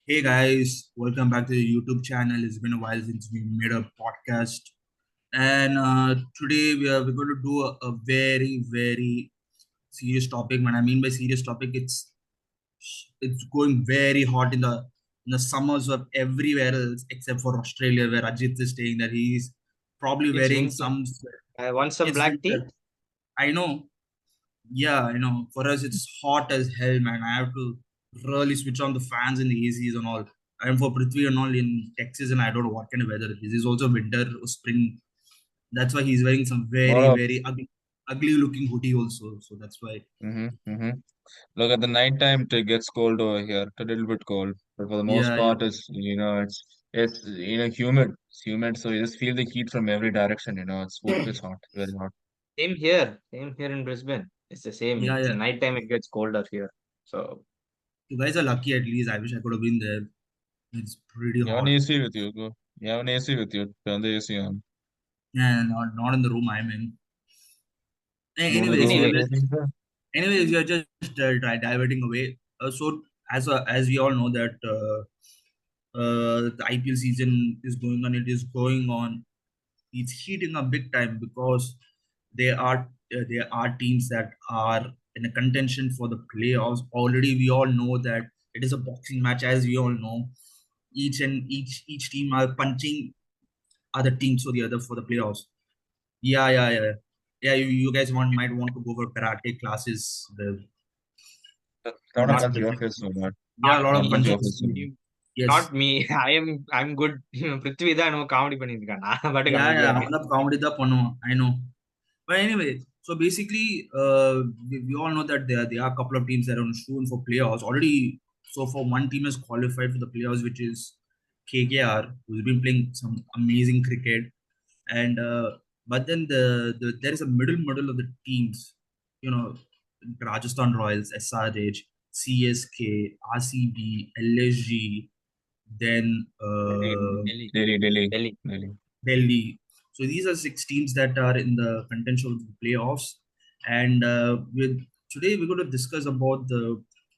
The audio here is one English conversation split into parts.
Hey guys, welcome back to the YouTube channel. It's been a while since we made a podcast, and today we're going to do a very serious topic. When I mean by serious topic, it's going very hot in the summers of everywhere else except for Australia, where Ajit is saying that he's probably It's wearing winter. some. I want some It's black winter. tea. I know. Yeah, I know. For us, it's hot as hell, man. I have to really switch on the fans and the ACs and all. I'm for Prithvi and all in Texas, and I don't know what kind of weather it is. It's also winter or spring. That's why he's wearing some Lot of very ugly looking hoodie also. So that's why. mm-hmm. Look at the night time it gets cold over here. It's a little bit cold. But for the most Yeah, yeah, part it's humid. It's humid, so you just feel the heat from every direction, it's hot, very hot. Same here. Same here in Brisbane. It's the same. yeah, It's yeah. nighttime. It gets colder here. So You guys are lucky at least. I wish I could have been there. It's pretty You have an hot. AC with you, go. You have an AC with you. Turn the AC on. Yeah, not in the room I'm in. Go in the Anyways, room we are with anyway, just AC. diverting away. So as we all know that the IPL season is going on. It is going on. It's heating up big time because there are teams that are in a contention for the playoffs. Already, we all know that it is a boxing match, as we all know. Each team are punching other teams for the other for the playoffs. Yeah. Yeah, you guys might want to go for karate classes. Not a That's not punch your different. face so bad. Yeah, a not lot Not of me. punch your punches. face so bad. Yes. Not me. I'm good. Prithvi தான் என்னமோ comedy பண்ணிருக்கான். நான் பாட்டுக்கு அமைதியா Yeah. இருக்கேன். அவன் comedy தான் பண்ணுவான். I know. But anyway, so basically, we all know that there are a couple of teams that are on shoon for playoffs already. So for one team has qualified for the playoffs, which is KKR, who's been playing some amazing cricket. And but then there is a middle of the teams, you know, Rajasthan Royals, SRH, CSK, RCB, LSG, then Delhi. Delhi, Delhi, Delhi. Delhi. Delhi. So these are six teams that are in the contention of the playoffs. And with today we're going to discuss about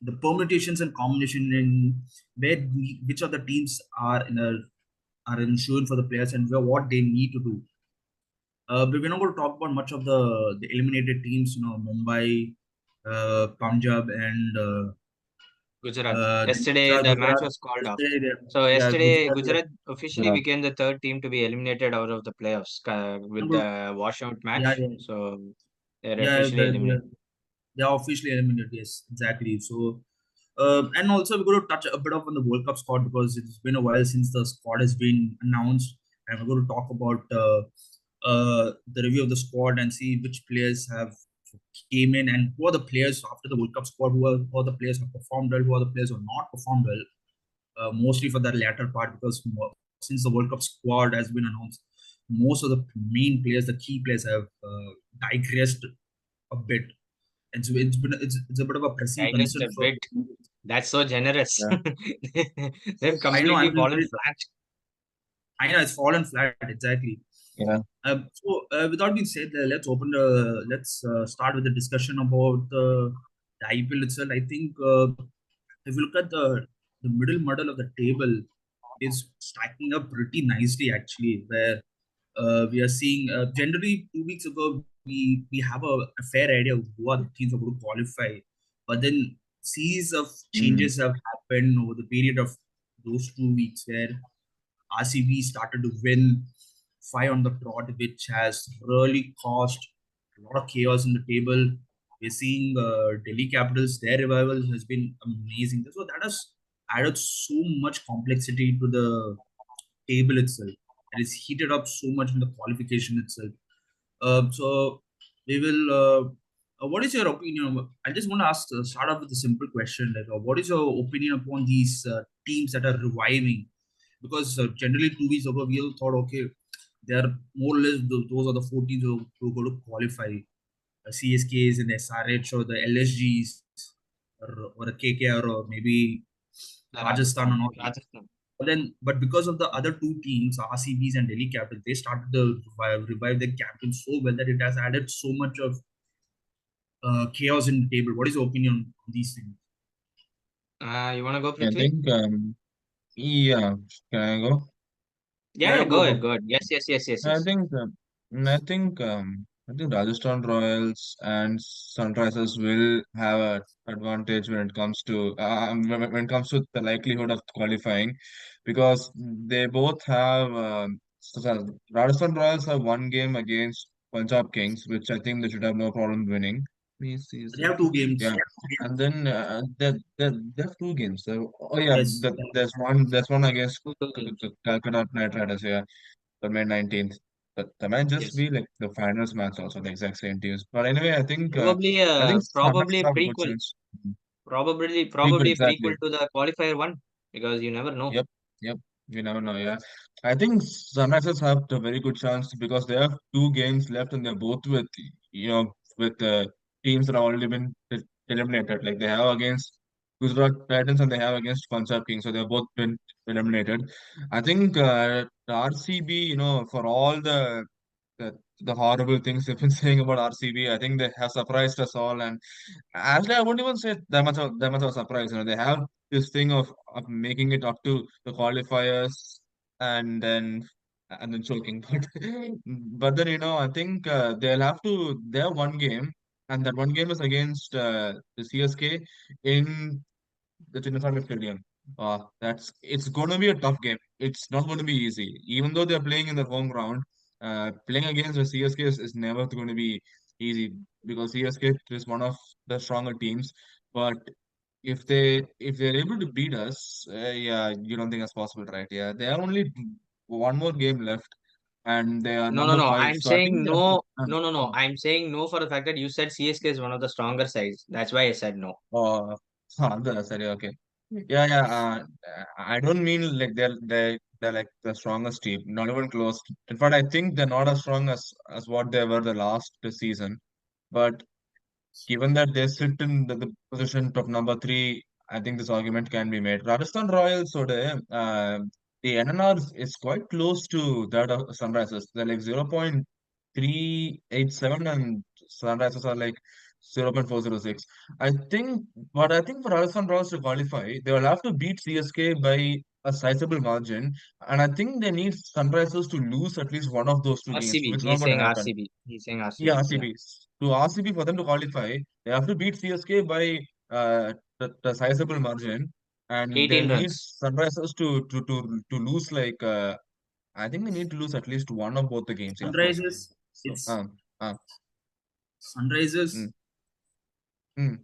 the permutations and combination in which of the teams are ensuring for the players and what they need to do. But we're not going to talk about much of the eliminated teams. You know, Mumbai, Punjab, and Gujarat. then Yesterday Gujarat. the match Gujarat. was called off. Yesterday, So yeah, yesterday Gujarat. Gujarat officially Yeah. became the third team to be eliminated out of the playoffs with the washout Yeah, match. yeah, So they're yeah. officially eliminated. They are officially eliminated. Yes, exactly. So, and also we're going to touch a bit of on the World Cup squad because it's been a while since the squad has been announced, and we're going to talk about the review of the squad and see which players have came in and who are the players after the World Cup squad, who are the players who have performed well, who are the players who have not performed well. Mostly for that latter part because since the World Cup squad has been announced, most of the main players, the key players, have digressed a bit, and so it's a bit of a pressing I just concern a for. bit. That's so generous. Yeah. They've I know, completely fallen flat. I know it's fallen flat exactly. Yeah. Without being said, let's start with the discussion about the IPL itself. I think if you look at the middle of the table, is stacking up pretty nicely actually. Where we are seeing generally 2 weeks ago we have a fair idea of who are the teams who are going to qualify, but then series of Mm. changes have happened over the period of those 2 weeks where RCB started to win five on the trot, which has really caused a lot of chaos in the table. We're seeing Delhi Capitals, their revival has been amazing. So that has added so much complexity to the table itself. It is heated up so much in the qualification itself. So we will. What is your opinion? I just want to ask. Start off with a simple question. Like, what is your opinion upon these teams that are reviving? Because generally 2 weeks ago we all thought, okay, they are more or less those are the 4 teams who are going to qualify. CSKs and SRH or the LSGs or a KKR or maybe Rajasthan Rajasthan. and all. Rajasthan. But because of the other two teams, RCBs and Delhi Capitals, they started to revive their captain so well that it has added so much of chaos in the table. What is your opinion on these things? You wanna go, I Prithvi? think Yeah, can I go? Yeah, Yeah, yeah, go go, ahead, go. go ahead. Yes, yes, yes, yes, I yes. think, I think Rajasthan Royals and Sunrisers will have a advantage when it comes to when it comes to the likelihood of qualifying, because they both have Rajasthan Royals have one game against Punjab Kings, which I think they should have no problem winning. Let me see, is They it? have two Yeah, games. and then they have two games. Oh yeah, Yes. there's one against Two games. Calcutta Knight Riders. Yeah, the May 19th. But that might just Yes. be like the finals match also, the exact same teams. But anyway, Probably, I think Sunrise probably have a good prequel. chance. Probably, Prequel, probably exactly. prequel to the qualifier one because you never know. Yep, yep. You never know, yeah. I think Sunrisers have a very good chance because they have two games left and they're both with, with teams that have already been eliminated. Like they have against Gujarat Titans and they have against Punjab Kings. So they've both been eliminated. I think the RCB, for all the horrible things they've been saying about RCB. I think they have surprised us all, and actually, I wouldn't even say that much of a surprise. They have this thing of making it up to the qualifiers and then and then choking. But then I think they have one game, and that one game is against the CSK in the Chinnaswamy Stadium. It's going to be a tough game. It's not going to be easy. Even though they're playing in the home ground, playing against the CSK is never going to be easy because CSK is one of the stronger teams. But if they're able to beat us, yeah, you don't think that's possible, right? Yeah, they have only one more game left, and they are No, no, number no. five. I'm So I think saying they have to. no. No, no, no. I'm saying no for the fact that you said CSK is one of the stronger sides. That's why I said no. Oh, sorry, okay. Yeah, yeah. I don't mean like they're like the strongest team, not even close. In fact, I think they're not as strong as what they were the last season. But given that they sit in the position of number three, I think this argument can be made. Rajasthan Royals, so the NNR is quite close to that of Sunrisers. They're like 0.387 and Sunrisers are like 0.406. I think for Rajasthan Royals to qualify, they will have to beat CSK by a sizable margin. And I think they need Sunrisers to lose at least one of those two games, which RCB. is not He's going to saying happen. RCB. He's saying Yeah, RCB. Yeah. RCB. To RCB for them to qualify, they have to beat CSK by the sizable margin, and 18 they'll need runs. Sunrisers to lose like I think they need to lose at least one of both the games. Yeah, of course. Sunrisers, So it's uh, Sunrisers. mm, mm,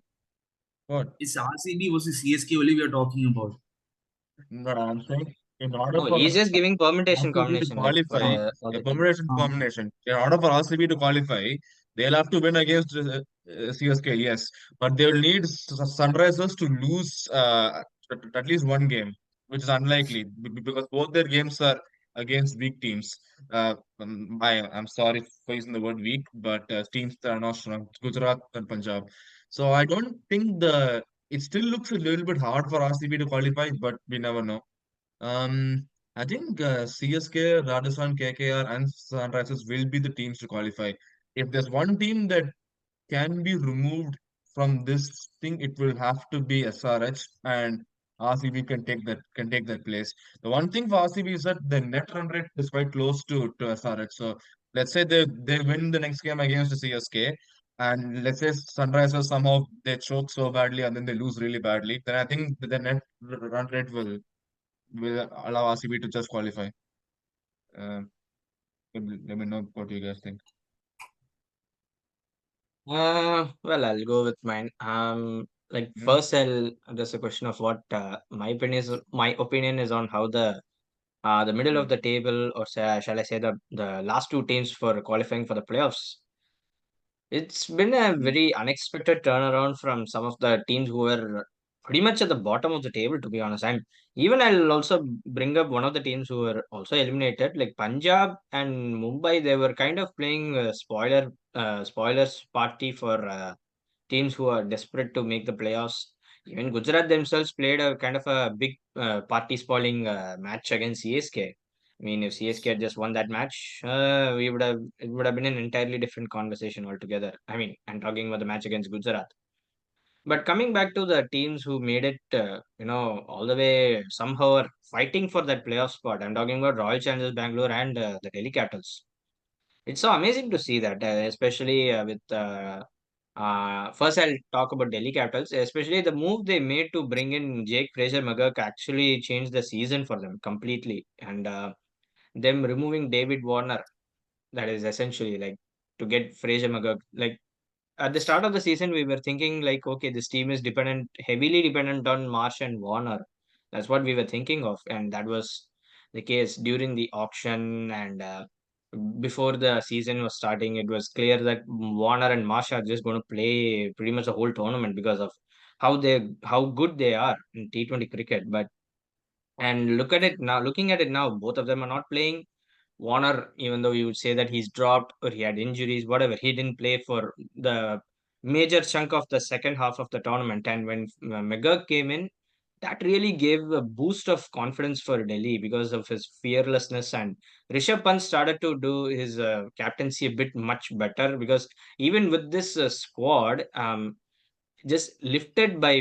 what? It's RCB versus CSK only we are talking about. No, I'm saying in order No, for he's just giving permutation RCB to combination like qualify, for a the team. combination combination. In order for RCB to qualify, they'll have to win against CSK, yes, but they will need Sunrisers to lose at least one game, which is unlikely because both their games are against weak teams. I'm sorry for using the word weak, but teams that are not strong, Gujarat and Punjab. So I don't think it still looks a little bit hard for RCB to qualify, but we never know. I think CSK, Rajasthan, KKR, and Sunrisers will be the teams to qualify. If there's one team that can be removed from this thing, it will have to be SRH, and RCB can take that place. The one thing for RCB is that the net run rate is quite close to SRH. So let's say they win the next game against the CSK, and let's say Sunrisers somehow they choke so badly and then they lose really badly, then I think the net run rate will allow RCB to just qualify. Uh, let me know what you guys think. Well, I'll go with mine. Like Hmm? first, I'll address the question of what my opinion is on how the middle of Hmm. the table, or shall I say the last two teams for qualifying for the playoffs. It's been a Hmm. very unexpected turnaround from some of the teams who were pretty much at the bottom of the table, to be honest. And even I'll also bring up one of the teams who were also eliminated, like Punjab and Mumbai. They were kind of playing a spoilers party for teams who are desperate to make the playoffs. Even Gujarat themselves played a kind of a big party spoiling match against CSK. I mean, if CSK had just won that match, it would have been an entirely different conversation altogether. I mean, I'm talking about the match against Gujarat. But coming back to the teams who made it, all the way somehow are fighting for that playoff spot. I'm talking about Royal Challengers Bangalore and the Delhi Capitals. It's so amazing to see that, especially with. First, I'll talk about Delhi Capitals, especially the move they made to bring in Jake Fraser McGurk actually changed the season for them completely. And them removing David Warner, that is essentially like to get Fraser McGurk. Like at the start of the season, we were thinking like, okay, this team is heavily dependent on Marsh and Warner. That's what we were thinking of, and that was the case during the auction and before the season was starting. It was clear that Warner and Marsh are just going to play pretty much the whole tournament because of how good they are in T20 cricket. But and looking at it now, both of them are not playing. Warner, even though you would say that he's dropped or he had injuries, whatever, he didn't play for the major chunk of the second half of the tournament. And when McGurk came in, that really gave a boost of confidence for Delhi because of his fearlessness. And Rishabh Pant started to do his captaincy a bit much better because even with this squad, just lifted by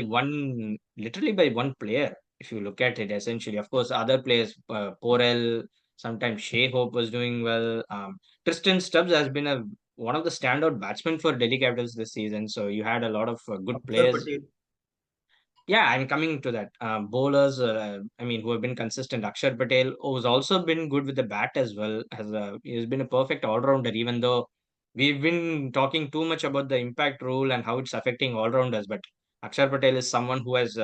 literally by one player. If you look at it, essentially, of course, other players, Porel, sometimes Shea Hope was doing well. Tristan Stubbs has been one of the standout batsmen for Delhi Capitals this season. So you had a lot of good Akshar players. Patel. Yeah, I'm coming to that. Bowlers, I mean, who have been consistent. Akshar Patel, who's also been good with the bat as well, he's been a perfect all rounder. Even though we've been talking too much about the impact rule and how it's affecting all rounders, but Akshar Patel is someone who has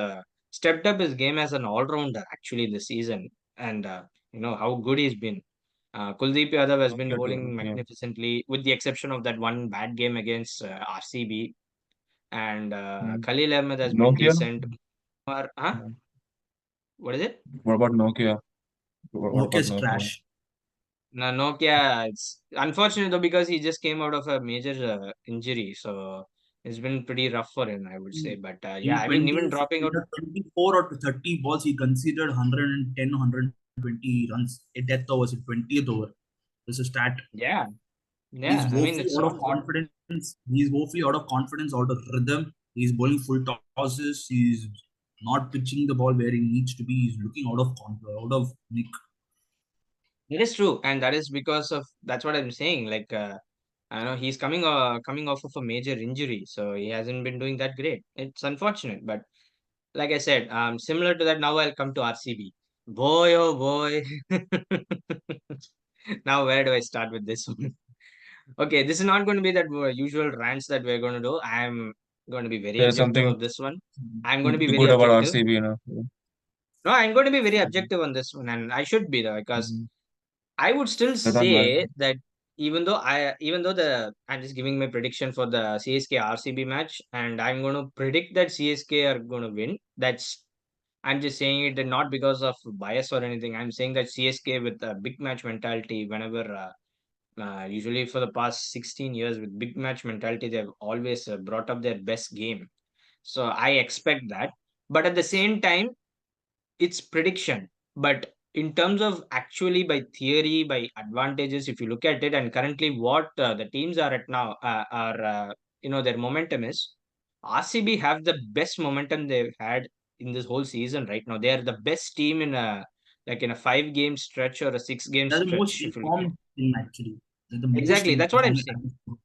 stepped up his game as an all rounder actually this season, and how good he's been. Kuldeep Yadav has been Okay, okay, bowling yeah. magnificently, with the exception of that one bad game against RCB, and Mm. Khalil Ahmed has been Nokia? decent. Huh? Mm. What is it? What about Nokia? What Okay, about is Nokia? trash. No, Nokia. It's unfortunate though because he just came out of a major injury, so it's been pretty rough for him, I would say. In But yeah, in I mean, 20, even dropping in out. the 24 or 30 balls, he considered 110, 120 runs at death overs in 20th over. This is stat. Yeah, He's yeah. I mean, woefully it's out so of good. confidence. He's woefully out of confidence, out of rhythm. He's bowling full tosses. He's not pitching the ball where he needs to be. He's looking out of nick. It is true, and that is because of that's what I'm saying. Like, I know he's coming off of a major injury, so he hasn't been doing that great. It's unfortunate, but like I said, similar to that. Now I'll come to RCB. Boy, oh boy. Now where do I start with this one? Okay, this is not going to be that usual rants that we're going to do. I'm going to be very There's objective something of this one. I'm going to be very good about objective. RCB, you know. Yeah. No, I'm going to be very objective on this one, and I should be though, because Mhm. I would still I thought, well, say that even though I'm just giving my prediction for the CSK RCB match, and I'm going to predict that CSK are going to win. I'm just saying it not because of bias or anything. I'm saying that CSK with a big match mentality, whenever usually for the past 16 years with big match mentality, they've always brought up their best game. So I expect that. But at the same time, it's prediction. But in terms of actually by theory, by advantages, if you look at it, and currently what the teams are at now are, their momentum is RCB have the best momentum they've had in this whole season right now. They are the best team in a 5 game stretch or a 6 game They're the most stretch. If you look at informed team actually. They're the most exactly, that's what I'm informed. saying.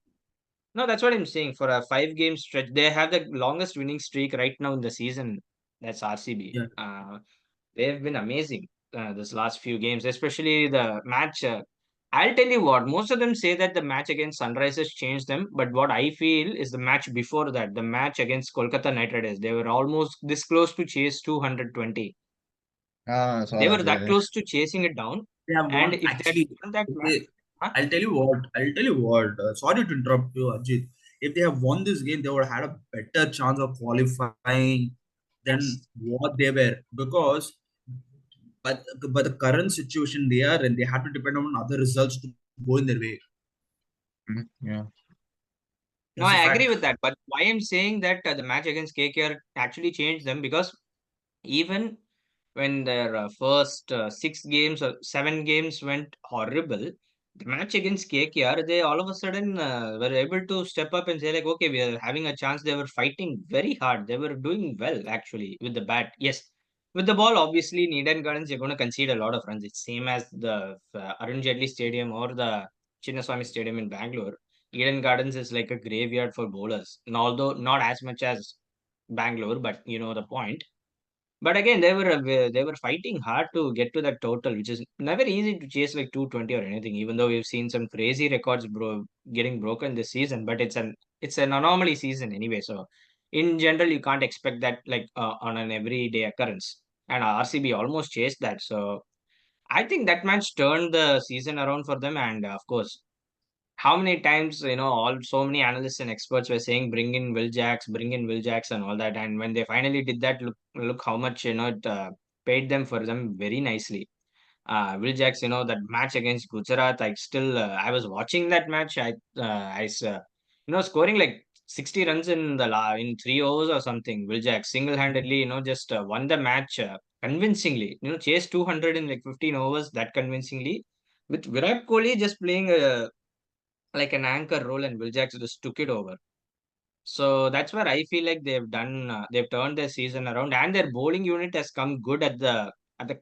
No, that's what I'm saying. For a 5 game stretch, they have the longest winning streak right now in the season. That's RCB. Yeah. They've been amazing this last few games, especially the match. I'll tell you what, most of them say that the match against Sunrisers changed them, but what I feel is the match before that, the match against Kolkata Knight Riders, they were almost this close to chase 220. ah, I saw They were that. that Yeah, close to chasing it down, They have and won. if they had Actually, won that if match, they, huh? I'll tell you what. I'll tell you what. Sorry to interrupt you, Ajit. If they have won this game, they would have had a better chance of qualifying than Yes. what they were. Because, but the current situation they are in, they have to depend on other results to go in their way. mhm, yeah. No, That's a I agree fact. with that. But why I'm saying that the match against KKR actually changed them because even when their first 6 games or 7 games went horrible, the match against KKR, they all of a sudden were able to step up and say like, okay, we are having a chance. They were fighting very hard. They were doing well actually with the bat. Yes, with the ball, obviously, in Eden Gardens, you're going to concede a lot of runs. It's same as the Arun Jaitley Stadium or the Chinnaswamy Stadium in Bangalore. Eden Gardens is like a graveyard for bowlers, and although not as much as Bangalore, but you know the point. But again, they were fighting hard to get to that total, which is never easy to chase like 220 or anything. Even though we've seen some crazy records getting broken this season, but it's an anomaly season anyway. So in general, you can't expect that like on an everyday occurrence. And RCB almost chased that. So I think that match turned the season around for them. And of course, how many times all so many analysts and experts were saying bring in Will Jacks and all that, and when they finally did that, look how much it paid them for them very nicely. Will Jacks, that match against Gujarat, I was watching that match. Scoring like 60 runs in 3 overs or something. Will Jacks single-handedly, just won the match convincingly. Chased 200 in like 15 overs that convincingly, with Virat Kohli just playing like an anchor role, and Will Jacks just took it over. So that's where I feel like they've turned their season around, and their bowling unit has come good at the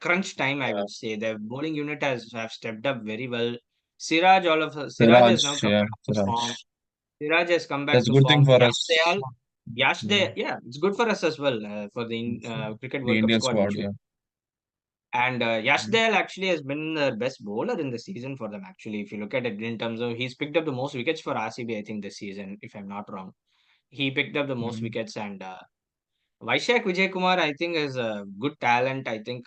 crunch time. I Yeah. would say their bowling unit has have stepped up very well. Siraj Siraj, has now come yeah, back to Siraj. form. Siraj has come back That's a to good thing form. for Yash us. Dayal, Yash Yeah. Day, yeah, it's good for us as well for the Cricket The World Cup Indian squad, squad, which we yeah. and Yash Mm. Dayal actually has been the best bowler in the season for them. Actually, if you look at it in terms of he's picked up the most wickets for RCB, I think this season, if I'm not wrong. He picked up the most Mm. wickets, and Vaishak Vijay Kumar, I think, is a good talent. I think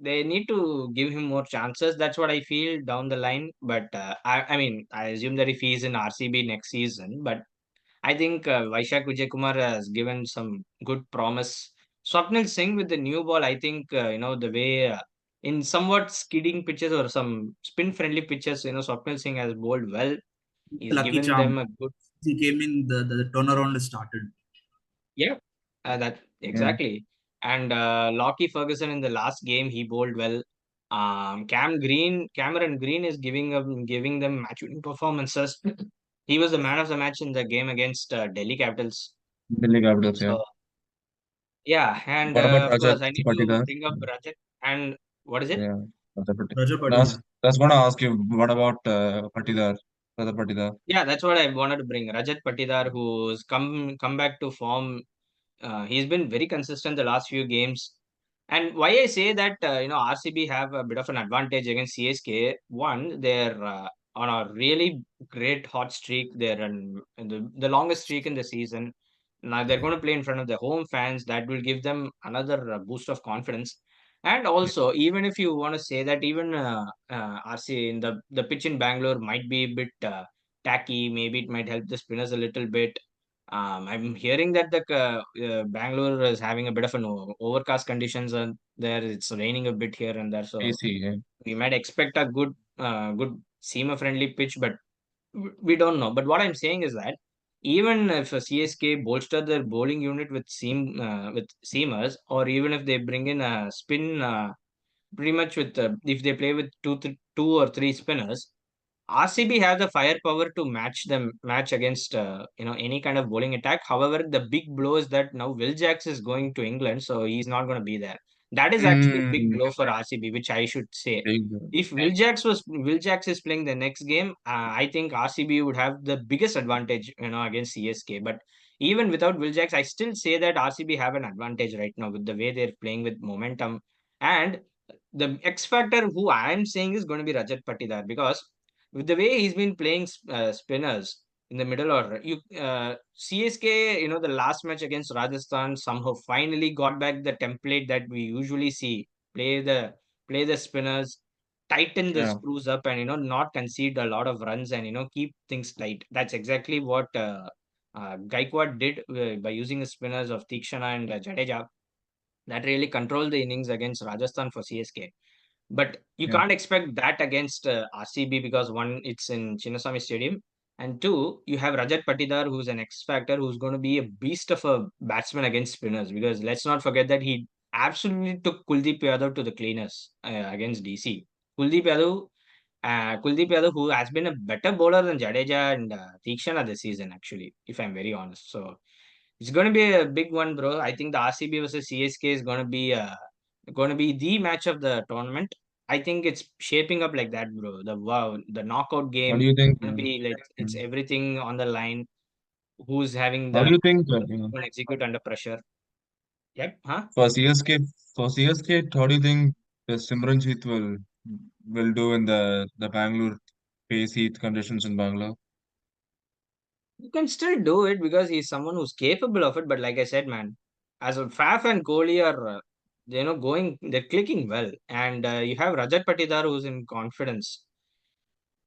they need to give him more chances. That's what I feel down the line. But I mean, I assume that if he's in RCB next season, but I think Vaishak Vijay Kumar has given some good promise. Swapnil Singh with the new ball, I think, the way in somewhat skidding pitches or some spin friendly pitches, Swapnil Singh has bowled well. He's Lucky given them charm. a good. He came in, the turnaround started. Yeah, that Yeah. exactly. And Lockie Ferguson in the last game, he bowled well. Cameron Green is giving them match-winning performances. He was the man of the match in the game against Delhi Capitals. Delhi Capitals, yeah. So yeah, and What about of Rajat course, I need to Patidar? bring up Rajat. And what is it? Yeah, Rajat Patidar. Rajat That's gonna ask you, what about Patidar? Rajat Patidar. Yeah, that's what I wanted to bring. Rajat Patidar, who's come back to form. He's been very consistent the last few games. And why I say that, RCB have a bit of an advantage against CSK. One, they're on a really great hot streak. They're in the longest streak in the season. Now they're going to play in front of their home fans. That will give them another boost of confidence. And Yeah. also, even if you want to say that, even RC in the pitch in Bangalore might be a bit tacky. Maybe it might help the spinners a little bit. I'm hearing that the Bangalore is having a bit of an overcast conditions, and there it's raining a bit here and there. So AC, yeah. we might expect a good seamer friendly pitch, but we don't know. But what I'm saying is that even if a CSK bolster their bowling unit with seamers, or even if they bring in a spin, pretty much with if they play with two or three spinners, RCB have the firepower to match against any kind of bowling attack. However, the big blow is that now Will Jacks is going to England, so he's not going to be there. That is actually a big Mm, blow for RCB, which I should say. big, If Will Jacks is playing the next game, I think RCB would have the biggest advantage, against CSK. But even without Will Jacks, I still say that RCB have an advantage right now with the way they're playing with momentum. And the X factor who I'm saying is going to be Rajat Patidar, because with the way he's been playing spinners in the middle order, CSK, the last match against Rajasthan somehow finally got back the template that we usually see: play the play the spinners, tighten the yeah. screws up, and not concede a lot of runs, and keep things tight. That's exactly what Gaikwad did by using the spinners of Tikshana and Jadeja. That really controlled the innings against Rajasthan for CSK. But you Yeah. can't expect that against RCB, because one, it's in Chinnaswamy Stadium, and two, you have Rajat Patidar, who's an X factor, who's going to be a beast of a batsman against spinners. Because let's not forget that he absolutely took Kuldeep Yadav to the cleaners against DC. Kuldeep Yadav, Kuldeep Yadav, who has been a better bowler than Jadeja and Theekshana this season, actually, if I'm very honest. So it's going to be a big one, bro. I think the RCB versus CSK is going to be the match of the tournament. I think it's shaping up like that, bro. The knockout What do game you think? will be like it's everything on the line. Who's having How do the you think? execute under pressure? Yep, huh? For CSK, how do you think the Simranjit will do in the Bangalore pace heat conditions in Bangalore? You can still do it because he's someone who's capable of it. But like I said, man, as a Faf and Kohli are, they're clicking well. And you have Rajat Patidar who's in confidence.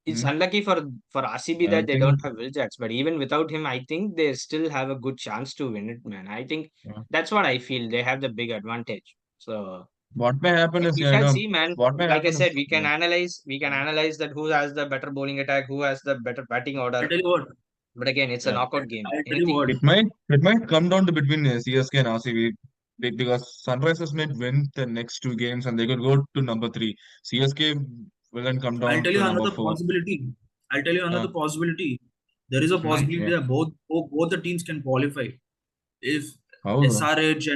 It's Hmm? unlucky for RCB I that they don't think have Will Jacks. But even without him, I think they still have a good chance to win it, man. I think uh, that's what I feel. They have the big advantage. So what may happen is, we yeah, shall see, man. what may Like I happen said, is, we can analyze that who has the better bowling attack, who has the better batting I order. tell you what. But again, it's a yeah. knockout game. I tell you what. Anything. It might come down to between CSK and RCB because Sunrisers might win the next two games and they could go to number three. CSK will then come I'll down tell to you number another four. possibility. I'll tell you Uh, another possibility. There is a mhm, possibility yeah. that both the teams can qualify if How? SRH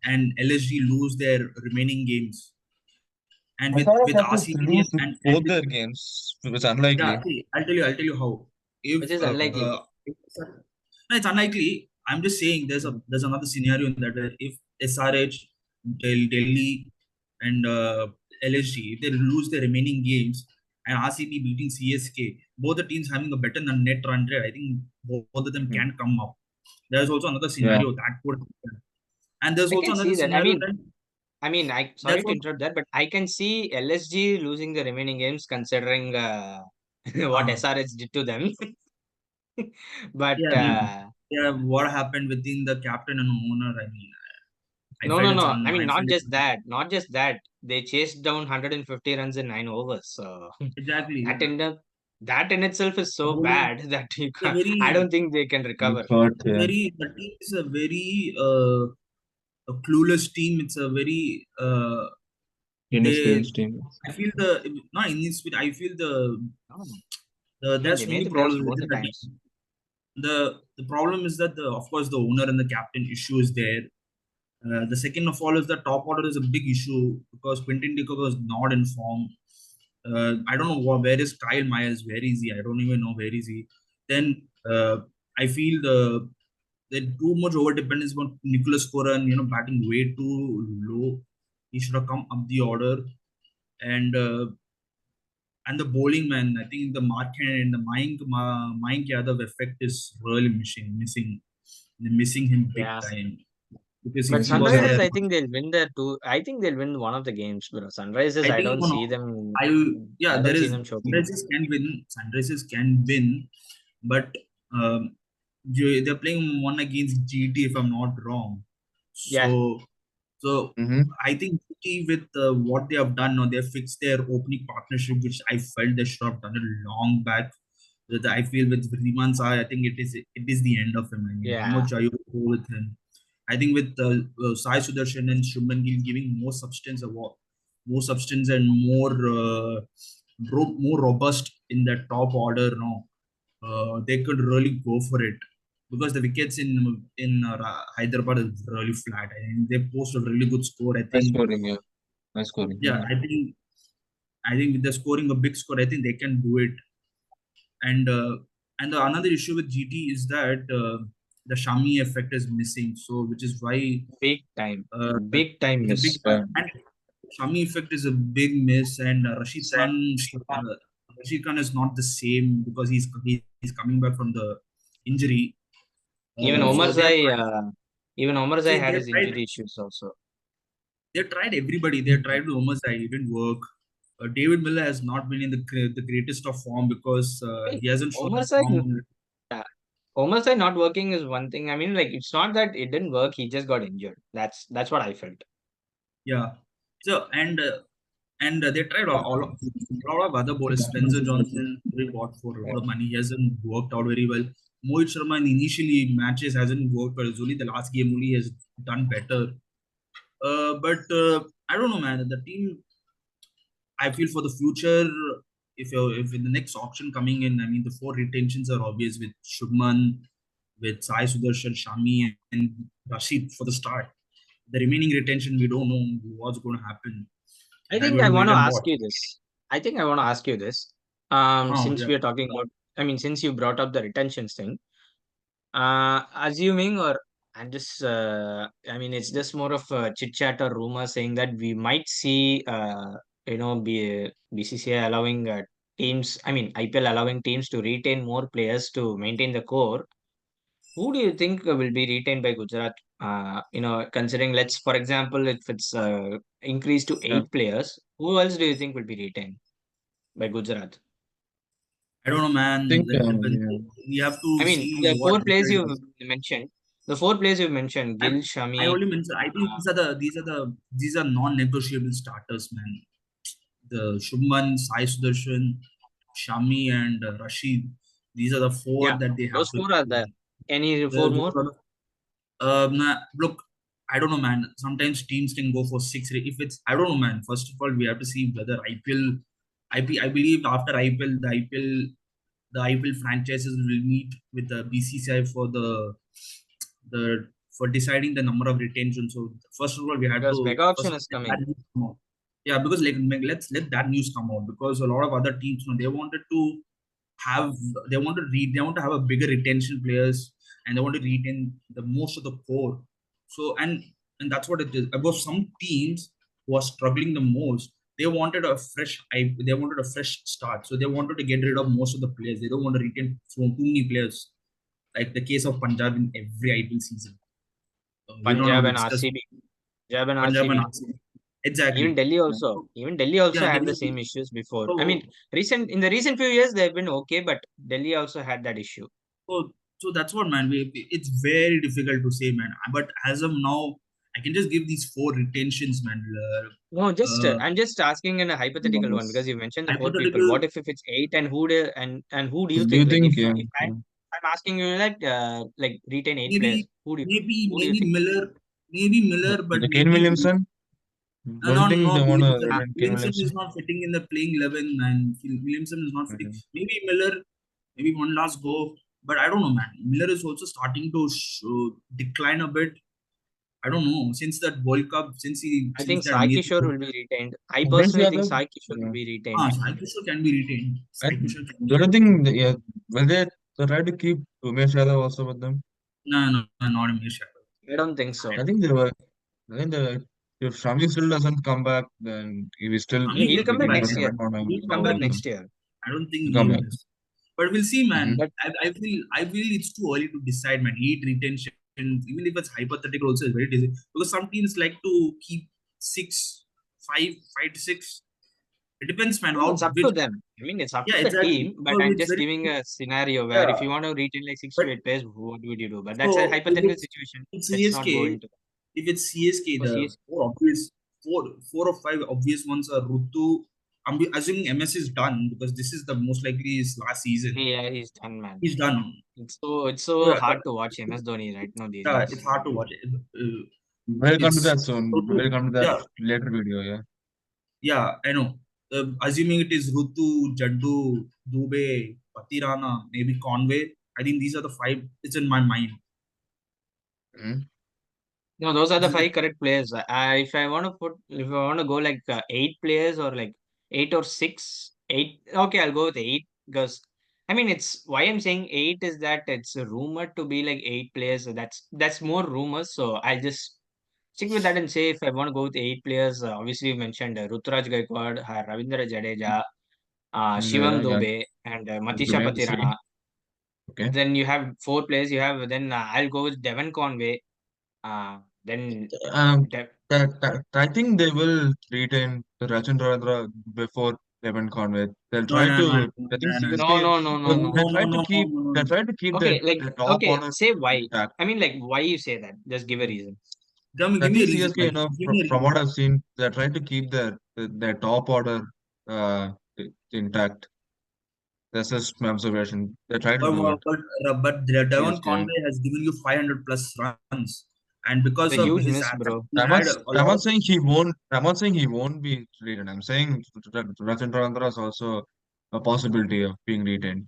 and LSG lose their remaining games, and with SRF have to RCB lose and both with, their games. It's yeah, unlikely. see, I'll tell you how. If Which is unlikely. if, no, it's unlikely. I'm just saying Mhm. there's another scenario in that where if SRH, Delhi, and LSG, if they lose their remaining games and RCB beating CSK, both the teams having a better than net run rate, I think both of them Mhm. can come up. There's also another Yeah. scenario that could happen. And there's I also can another see that. scenario that I sorry that's to what interrupt that, but I can see LSG losing the remaining games considering what uh, SRH did to them. But yeah, I mean, yeah, what happened within the captain and owner, I mean, I no, felt no, it's no. I mean, I felt not it's just that. Not just that. They chased down 150 runs in 9 overs. So exactly, that yeah. in that in itself is so Bowling bad that you is a can I very don't think they can recover. But yeah. very the team is a very a clueless team. It's a very they Inexperienced team. I feel the not in this I feel No. Man, there's they so made many the playoffs problems both within the the times. team. The problem is that of course the owner and the captain issue is there. The second of all is the top order is a big issue because Quinton de Kock was not in form. I don't know where is Kyle Myers. Where is he? I don't even know where is he. Then I feel the too much over dependence on Nicholas Koran. Batting way too low. He should have come up the order and uh, and the bowling man. I think the market and the Mayank Yadav effect is really missing. They're missing him big Yeah. time because But if he Missing was Sunrisers, there, him. I think they'll win their two. I think they'll win one of the games, bro. Sunrisers, I I think don't see them. I yeah, I there don't see is them choking. Sunrises can win. Sunrises can win, but they're playing one against GT if I'm not wrong. Yeah. So Mm-hmm. I think GT with what they have done now, they have fixed their opening partnership, which I felt they should have done it long back. I feel with Riman Sai, I think it is the end of him. I mean, how Yeah. much are you go with him? I think with Sai Sudarshan and Shubman Gill giving more substance and more robust in that top order. No, they could really go for it because the wickets in Hyderabad is really flat. I mean, they post a really good score. I Nice think, scoring, yeah. Nice scoring. yeah, I think with the scoring a big score, I think they can do it. And another issue with GT is that the Shami effect is missing. So which is why Big time. uh, Big time it's a big miss. and Shami effect is a big miss, and Rashid Khan is not the same because he's coming back from the injury. Even So they have Omarzai, even Omarzai see had his injury issues also. they tried everybody. They tried to almost it didn't work. David Miller has not been in the greatest of form because Hey, he hasn't shown the Omarzai, form. yeah, Omarzai not working is one thing. I mean, like it's not that it didn't work. He just got injured. That's what I felt. Yeah. So and they tried a lot of other bowlers. Spencer Johnson they bought for a lot of money. He hasn't worked out very well. Mohit Sharma in initially matches hasn't worked, but it's only the last game only has done better. But I don't know, man. The team, I feel for the future, if in the next auction coming in, I mean the four retentions are obvious with Shubman, with Sai Sudarshan, Shami, and Rashid for the start. The remaining retention, we don't know what's going to happen, I and we think have I to want wait to and ask watch. you this. I think I want to ask you this. Oh Since yeah, we are talking about, I mean, since you brought up the retentions thing, assuming or I'm just, I mean, it's just more of a chit chat or rumor saying that we might see, BCCI allowing teams, I mean, IPL allowing teams to retain more players to maintain the core. Who do you think will be retained by Gujarat? Considering let's, for example, if it's increased to Yeah. 8 players, who else do you think will be retained by Gujarat? I don't know, I man. think That depends. yeah. We have I to mean, see the what four players IPL you've does. mentioned, the 4 players you've mentioned, I Gil, I Shami, only mentioned. I think these are non-negotiable starters, man. The Shubman, Sai Sudarshan, Shami, and Rashid. These are the four yeah, that they have those to. 4 are there. Any 4 more? Those are look, I don't know, man. Sometimes teams can go for six. If it's, I don't know, man. First of all, we have to see whether I believe after IPL, the IPL franchises will meet with the BCCI the for deciding the number of retention. So first of all, we had Because to mega first auction is let that coming. news come out. Yeah, because let's let that news come out because a lot of other teams, they wanted to have they want to have a bigger retention players, and they want to retain the most of the core. So and that's what it is about. Some teams who are struggling the most, they wanted a fresh start, so they wanted to get rid of most of the players. They don't want to retain so too many players, like the case of Punjab in every IPL season. We don't have Punjab to and discuss RCB. Punjab and Punjab and RCB. RCB. Even Exactly. Delhi also. So, Even Delhi also yeah, had the same issues before. I mean, so in the recent few years they've been okay, but Delhi also had that issue. so that's what, man. It's very difficult to say, man. But as of now, I can just give these four retentions, man. No, just Uh, I'm just asking in a hypothetical one because you mentioned the 4 people. hypothetical. What if it's 8 and who do you Do you think? Like think if yeah, if yeah. I'm asking you that like retain 8 players, Maybe, who do you maybe think? Miller, but The Kane maybe Williamson? no, Don't think no. they want to Williamson, retain Kane Williamson is Williamson. not fitting in the playing 11, and Williamson is not fitting. Okay. Maybe Miller, maybe one last go, but I don't know, man. Miller is also starting to decline a bit. I don't know since that World Cup, I since think that Sai amazing. Kishore will be retained. I Umesh personally think Yadav? Sai Kishore will Yeah. be retained. Sai Kishore can be retained. I Sai Kishore can be don't retained. think yeah, will they try to keep Umesh Yadav also with them? No, no, no, not in Asia. I don't think so. I think they were I think if Shami still doesn't come back, then he will still Shami He'll will come we come back can back. next just year. depend on him He will He'll come come back back also. next next. year. I don't think He'll he come will back. miss. But we'll see, Mm-hmm. man. But I feel it's too early to decide, man. Heat retention, even if it's hypothetical, also is very difficult because some teams like to keep six, five, 5 to 6. It depends, man. no, How it's up which to them. I mean, it's up Yeah, to the exactly. team. But So I'm it's just very giving a scenario where if yeah. you want to retain like six But to eight players, what would you do? But that's a so hypothetical situation. it's Let's not go CSK, into that. if it's CSK, For the CS, four or five obvious ones are Rutu. I'm assuming MS is done because this is the most likely his last season. yeah, he's done, man. He's done. It's So, so hard to watch MS Dhoni right now these yeah, days. it's hard to watch it. We'll come to It's that soon. Rutu. We'll come to that Yeah, later video, yeah. yeah, I know. Assuming it is Rutu, Jaddu, Dube, Patirana, maybe Conway. I think these are the five. It's in my mind. Mm-hmm. No, those are the This is- 5 correct players. If I want to go like 8 players or like 8 or 6, 8. Okay, I'll go with 8 because I mean it's why I'm saying 8 is that it's rumored to be like 8 players. So that's more rumors. So I'll just stick with that and say if I want to go with 8 players, obviously you mentioned Ruturaj Gaikwad, Ravindra Jadeja, Shivam Yeah, yeah. Dube, and Matisha Dube, see. Patirana. Okay. Then you have 4 players. You have then I'll go with Devon Conway. Then Um, Dev. I think they will retain the Rachin Ravindra before Devon Conway. They'll no, try no, no, to. no, I think no, no, No, CSK. no, no, no, Well, no. no, no, no, no, no, They no. try to keep Okay, like, the top okay, order say why. intact. I mean, like, why you say that? Just give a reason. I Give me a think reason. CSK, Give me a from reason. what I've seen, they're trying to keep their top order intact. That's just my observation. They try to But do it. Devon CSK. Conway has given you 500 plus runs, and because It's a of huge his miss, absence, bro. he had a I'm lot not of. saying he won't. I'm not saying he won't be traded. I'm saying Rachin Ravindra is also. a possibility of being retained.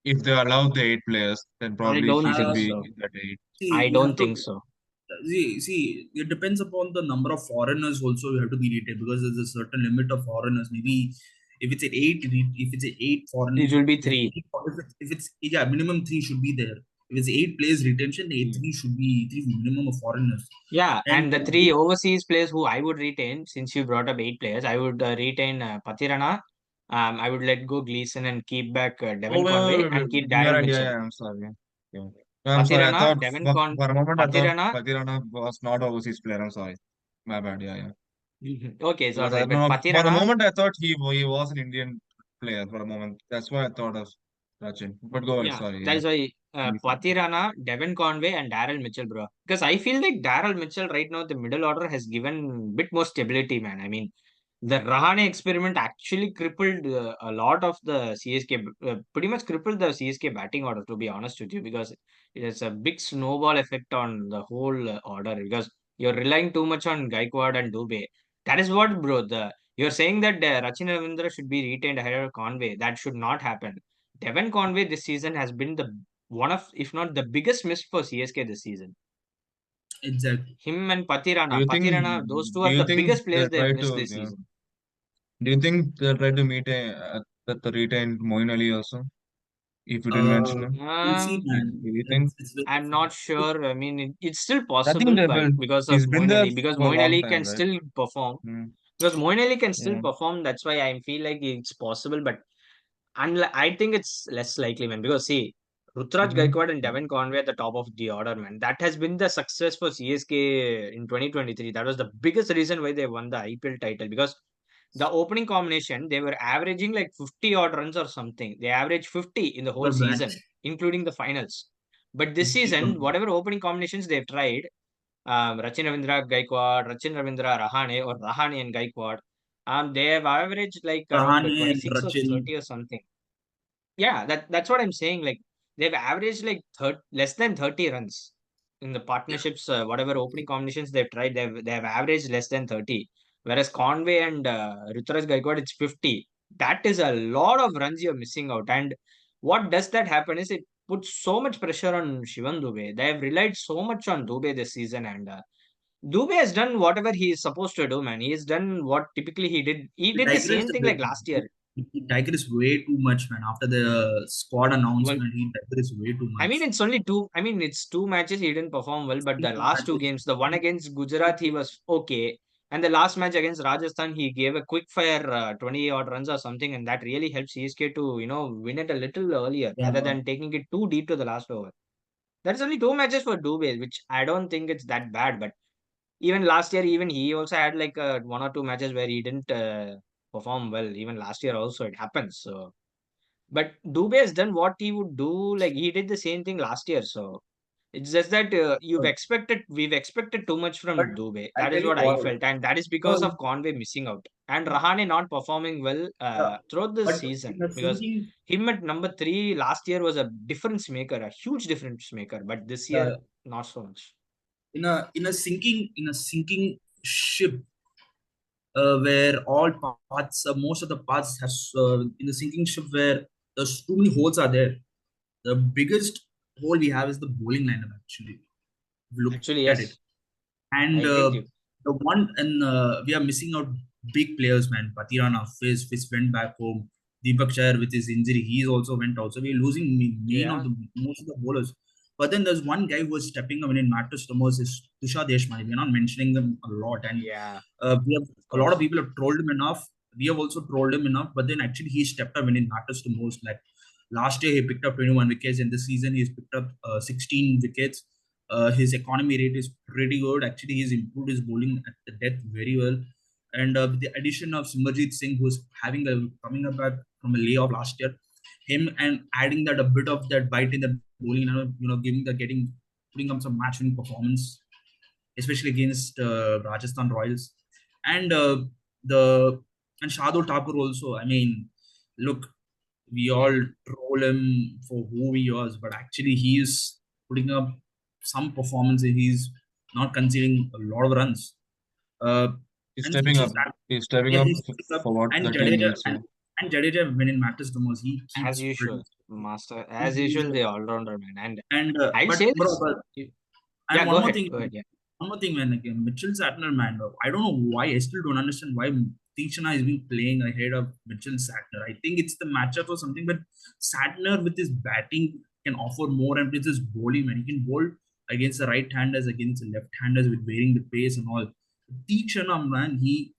If they allow the 8 players, then I probably he don't should think Uh, be so. in that 8. See, I you don't have to think so. it depends upon the number of foreigners also you have to be rated because there's a certain limit of foreigners. Maybe if it's if it's an eight It foreign, will be if, three. if it's yeah, minimum three should be there. If it's eight players retention, eight Mm. three should be three minimum of foreigners. Yeah, And and the three overseas players who I would retain, since you brought up 8 players, I would retain Patirana. I would let go Gleason and keep back Oh, Devon Conway wait. and keep You're Daryl right. Yeah, Mitchell. yeah, I'm sorry. Yeah. No, I'm sorry. I Patirana, thought Devon Con, for a moment I thought Patirana. Patirana was not overseas player. I'm sorry. My bad. Yeah, yeah. Okay, it's all Because right. But no, for a Patirana, moment I thought he was an Indian player for a moment. That's why I thought of Sachin. But go ahead. yeah, Sorry. that Yeah. is why Please. Patirana, Devon Conway, and Daryl Mitchell, bro. Because I feel like Daryl Mitchell right now, the middle order has given bit more stability, man. I mean, the Rahane experiment actually crippled a lot of the CSK, pretty much crippled the CSK batting order, to be honest with you, because it has a big snowball effect on the whole order. Because you're relying too much on Gaikwad and Dube. That is what, bro. You're saying that Rachin Ravindra should be retained ahead of Conway. That should not happen. Devon Conway this season has been the one of, if not the biggest miss for CSK this season. exactly. Him and Do you think Patirana, those two do are you the think biggest players they'll they've try missed to this season. do you think they'll try to meet the retained Moin Ali also? If you didn't mention him, We'll see, Um, man. do you think? It's very I'm not difficult. sure. I mean, it's still I think possible they by will. because of He's been Moin there Ali. Because for a Moin long Ali time, can right? still perform. Mm, Because Moin Ali can still yeah. perform. That's why I feel like it's possible. But I think it's less likely, man. Because see, Rutraj Mm-hmm. Gaikwad and Devon Conway at the top of the order, man. That has been the success for CSK in 2023. That was the biggest reason why they won the IPL title. Because the opening combination, they were averaging like 50 odd runs or something. They averaged 50 in the whole Per season, match. including the finals. But this 50 per season, match. whatever opening combinations they've tried, Rachin Ravindra, Gaikwad, Rachin Ravindra, Rahane, or Rahane and Gaikwad, they have averaged like around Rahane and 26 or Rachin. 30 or something. Yeah, that's what I'm saying. Like they've averaged like less than 30 runs in the Yeah. partnerships. Whatever opening combinations they've tried, they have averaged less than 30. Whereas Conway and Ruturaj Gaikwad, it's 50. That is a lot of runs you're missing out. And what does that happen is it puts so much pressure on Shivan Dube. They have relied so much on Dube this season, and Dube has done whatever he is supposed to do, man. He has done what typically he did. He He did the digressed same a thing bit. like last year. He digressed way too much, man. After the squad Well, announcement, he digressed way too I mean, much. it's only two. I mean, it's two matches. He didn't perform well, but the last two games, the one against Gujarat, he was okay, and the last match against Rajasthan, he gave a quick fire 20 odd runs or something, and that really helped CSK to win it a little earlier Yeah. rather than taking it too deep to the last over. That's only two matches for Dube, which I don't think it's that bad. But even last year, even he also had like one or two matches where he didn't perform well. Even last year, also it happens. So, but Dube has done what he would do. Like he did the same thing last year. So it's just that we've expected too much But from Dube. I'll That tell is you what I what. felt, and that is because No, of Conway missing out and Rahane not performing well yeah. throughout the But season. in a Because sinking, him at number three last year was a difference maker, a huge difference maker. But this year, uh, not so much. in a sinking ship, where all parts, most of the parts has in the sinking ship where there's too many holes are there. The biggest hole we have is the bowling lineup. Actually, if you look Actually, at it. yes, I And agree with you. the one and we are missing out big players, man. Patirana, Fizz went back home. Deepak Chahar with his injury, he also went out. So we're losing main of Yeah, the most of the bowlers. But then there's one guy who is stepping up and it matters the most is Tushar Deshmani. We're not mentioning them a lot, and yeah, we have of a lot of course. people have trolled him enough. We have also trolled him enough, but then actually he stepped up when it matters the most. Like last year, he picked up 21 wickets, and this season he's picked up 16 wickets. His economy rate is pretty good. Actually, he's improved his bowling at the depth very well. And with the addition of Simranjeet Singh, who's coming up back from a layoff last year, him and adding that a bit of that bite in the bowling, giving the getting putting up some match winning performance, especially against Rajasthan Royals, and the and Shardul Thakur also. I mean, look, we all troll him for who he was, but actually he is putting up some performance. He's not conceding a lot of runs, uh, He's and stepping which up. is that He's stepping yeah up he's picking up for what and the team Jadeja needs. Yeah. And Jadeja, when it matters the most, he As keeps usual, producing. master. He As gives usual, the all-rounder man. And and I'll but say bro, this. and Yeah, go ahead. Go ahead. Yeah. one more thing, man. Like, Mitchell Satner, man. I don't know why. I still don't understand why Tichana has been playing ahead of Mitchell Satner. I think it's the matchup or something, but Satner with his batting can offer more, and with his bowling, man. He can bowl against the right-handers, against the left-handers with varying the pace and all. Tichana, man, he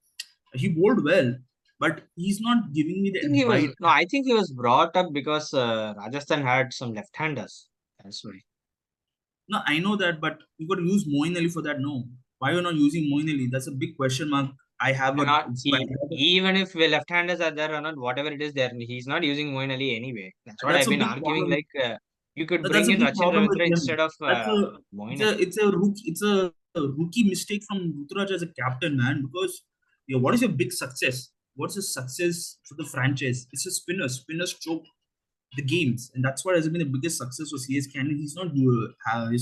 bowled well, but he's not giving me the Think he bite. was no. I think he was brought up because Rajasthan had some left-handers. That's why. No, I know that, but you got to use Moeen Ali for that. No, why you're not using Moeen Ali? That's a big question mark. I have a Cannot see even if the left-handers are there or not, whatever it is there, he's not using Moeen Ali anyway. That's what that's I've a been big arguing. problem. Like you could That's bring a in big Rachin problem with Ravindra him. instead of That's a Moeen Ali. it's a rookie mistake from Ruturaj as a captain, man. Because what is your big success? What's the success for the franchise? It's a spinner. Spinners choke the games, and that's what has been the biggest success for CSK. And he's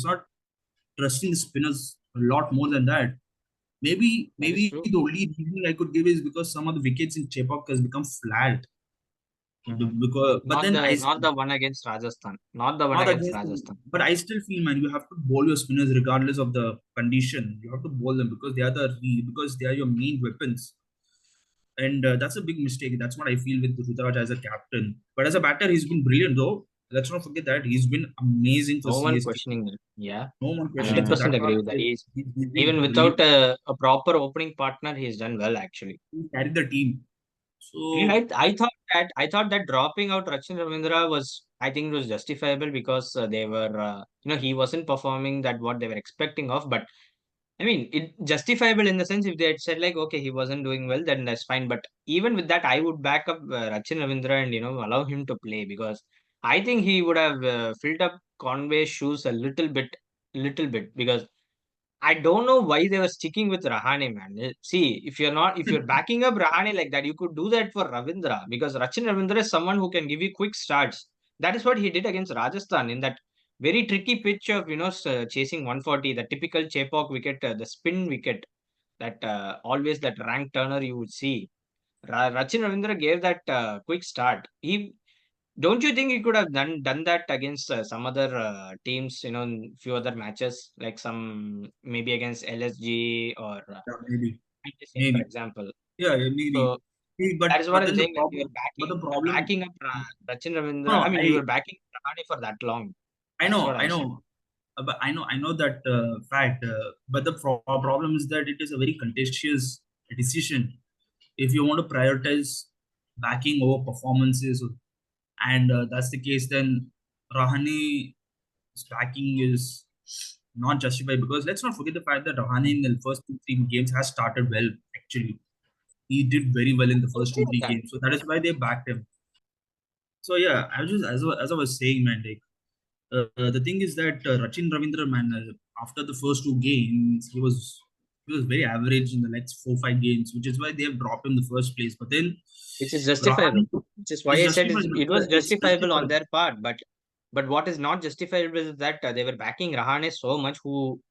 not trusting the spinners a lot more than that. That is Maybe true. the only reason I could give is because some of the wickets in Chepauk has become flat. Mhm. Because, but Not then the not the one against Rajasthan. Not the one not against against, Rajasthan. but I still feel, man, you have to bowl your spinners regardless of the condition. You have to bowl them because because they are your main weapons, and that's a big mistake. That's what I feel with Rutaraj as a captain. But as a batter, he's been brilliant, though. Let's not forget that he's been amazing for No one CSK. questioning that. Yeah, No one questioning. So 100% that's what agree I with that. say. He's Even been without brilliant. a proper opening partner, he's done well actually. He carried the team. And So I thought that dropping out Rachin Ravindra was I think it was justifiable because they were he wasn't performing that what they were expecting of. But I mean it justifiable in the sense if they had said like okay he wasn't doing well then that's fine. But even with that I would back up Rachin Ravindra and allow him to play because I think he would have filled up Conway's shoes a little bit because I don't know why they were sticking with Rahane, man. See, if you're backing up Rahane like that, you could do that for Ravindra because Rachin Ravindra is someone who can give you quick starts. That is what he did against Rajasthan in that very tricky pitch of chasing 140, the typical Chepauk wicket, the spin wicket that always that rank turner you would see. Rachin Ravindra gave that quick start. He don't you think he could have done that against some other teams, in few other matches, like some maybe against LSG or yeah, maybe, ITC, for maybe, example. yeah, yeah, maybe. So that is what But I'm then the saying. Like problem, but the you're problem, backing up Rachin no, Ravindra. I no, mean, you were backing Rahane for that long. That's what I I'm saying. know, but I know that fact. But the problem is that it is a very contentious decision. If you want to prioritize backing over performances, and that's the case, then Rahani's backing is not justified because let's not forget the fact that Rahane in the first two, three games has started well. Actually, he did very well in the I first agree two, with three that. games, so that is why they backed him. So yeah, I was just as I was saying, man, like the thing is that Rachin Ravindra, man, after the first two games, he was very average in the next 4 5 games, which is why they have dropped him in the first place. But then Which is justifiable. Rahane Which is why is I said justified. it was It's justifiable on justified. their part. But what is not justifiable is that they were backing Rahane so much. Who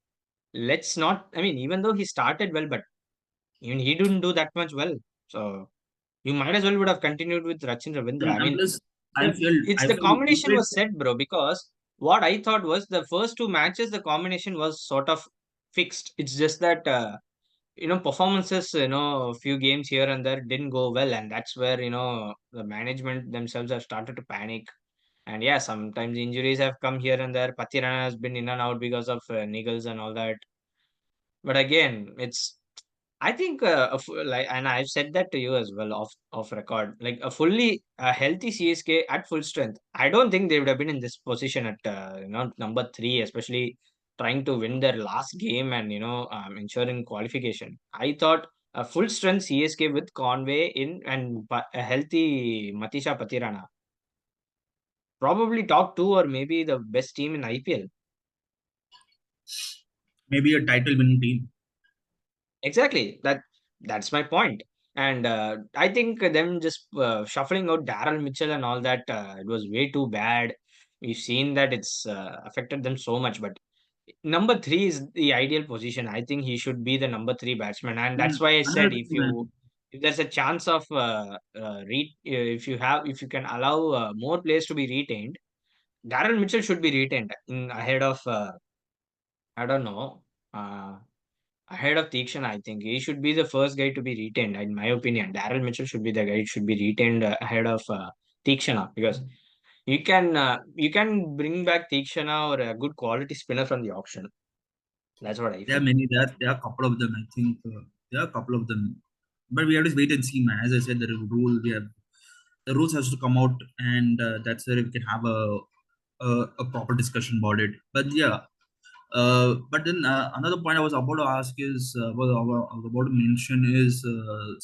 let's not. I mean, even though he started well, but even he didn't do that much well. So you might as well would have continued with Rachin Ravindra. I And mean, plus, it's I the feel combination Dube, was set, bro, because what I thought was the first two matches, the combination was sort of fixed. It's just that, performances, a few games here and there didn't go well. And that's where, the management themselves have started to panic. And yeah, sometimes injuries have come here and there. Patirana has been in and out because of niggles and all that. But again, I think and I've said that to you as well off record. Like a fully healthy CSK at full strength, I don't think they would have been in this position at number three, especially trying to win their last game and ensuring qualification. I thought a full strength CSK with Conway in and a healthy Matisha Patirana, probably top two or maybe the best team in IPL. maybe a title winning team. Exactly. That's my point. And I think them just shuffling out Daryl Mitchell and all that, it was way too bad. We've seen that it's affected them so much. But number three is the ideal position. I think he should be the number three batsman, and that's And why I said 100%, if you man. if there's a chance of if you can allow more players to be retained, Darren Mitchell should be retained in ahead of I don't know. Uh, Ahead of Tikshana, I think he should be the first guy to be retained. In my opinion, Daryl Mitchell should be the guy who should be retained ahead of Tikshana, because you can bring back Tikshana or a good quality spinner from the auction. That's what I There are feel. many. There are a couple of them. I think there are a couple of them, but we have to wait and see, man. As I said, the rules has to come out, and that's where we can have a proper discussion about it. But yeah, but then another point I was about to ask is I was about to mention is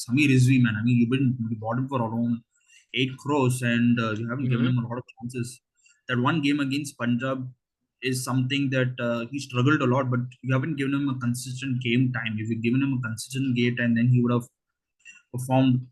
Samir Rizvi, man. I mean, you bought him for around 8 crores, and you haven't given Hmm. him a lot of chances. That one game against Punjab is something that he struggled a lot, but you haven't given him a consistent game time. If you given him a consistent game time, then he would have performed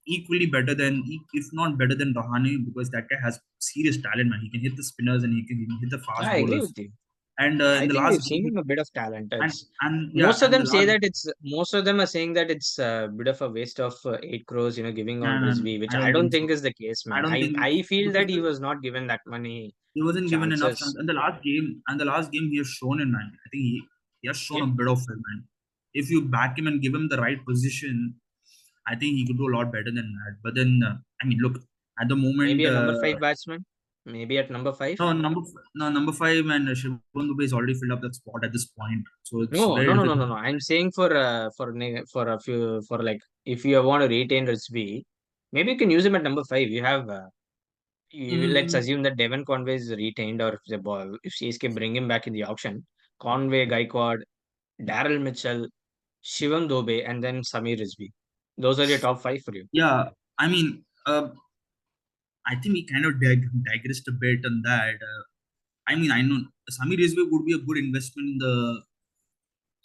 equally better than, if not better than Rahane, because that guy has serious talent, man. He can hit the spinners and he can hit the fast I agree bowlers. with you. And I in the think last we've seen game, him a bit of talent. and It's yeah, and the last most of them are saying that it's a bit of a waste of 8 crores, giving on and Rizvi, which I I don't don't think so. think is the case, I man. don't think I feel because that he was not given that many he wasn't given enough chance. chances. And the last game he has shown it, man. I think he has shown Yeah, a bit of it, man. If you back him and give him the right position, I think he could do a lot better than that. But then, I mean, look, at the maybe moment, a number five batsman, maybe at number five. no, number five, and Shivam Dube has already filled up that spot at this point. So it's No, very no, no, no, difficult. no, no. I'm saying for a few for like if you want to retain Rizvi, maybe you can use him at number five. Let's Mm, assume that Devon Conway is retained, or if CSK bring him back in the auction, Conway, Gaikwad, Daryl Mitchell, Shivam Dube, and then Samir Rizvi. Those are your top five for you. yeah, I mean, I think we kind of digressed a bit on that. I mean, I know Samir Rizvi would be a good investment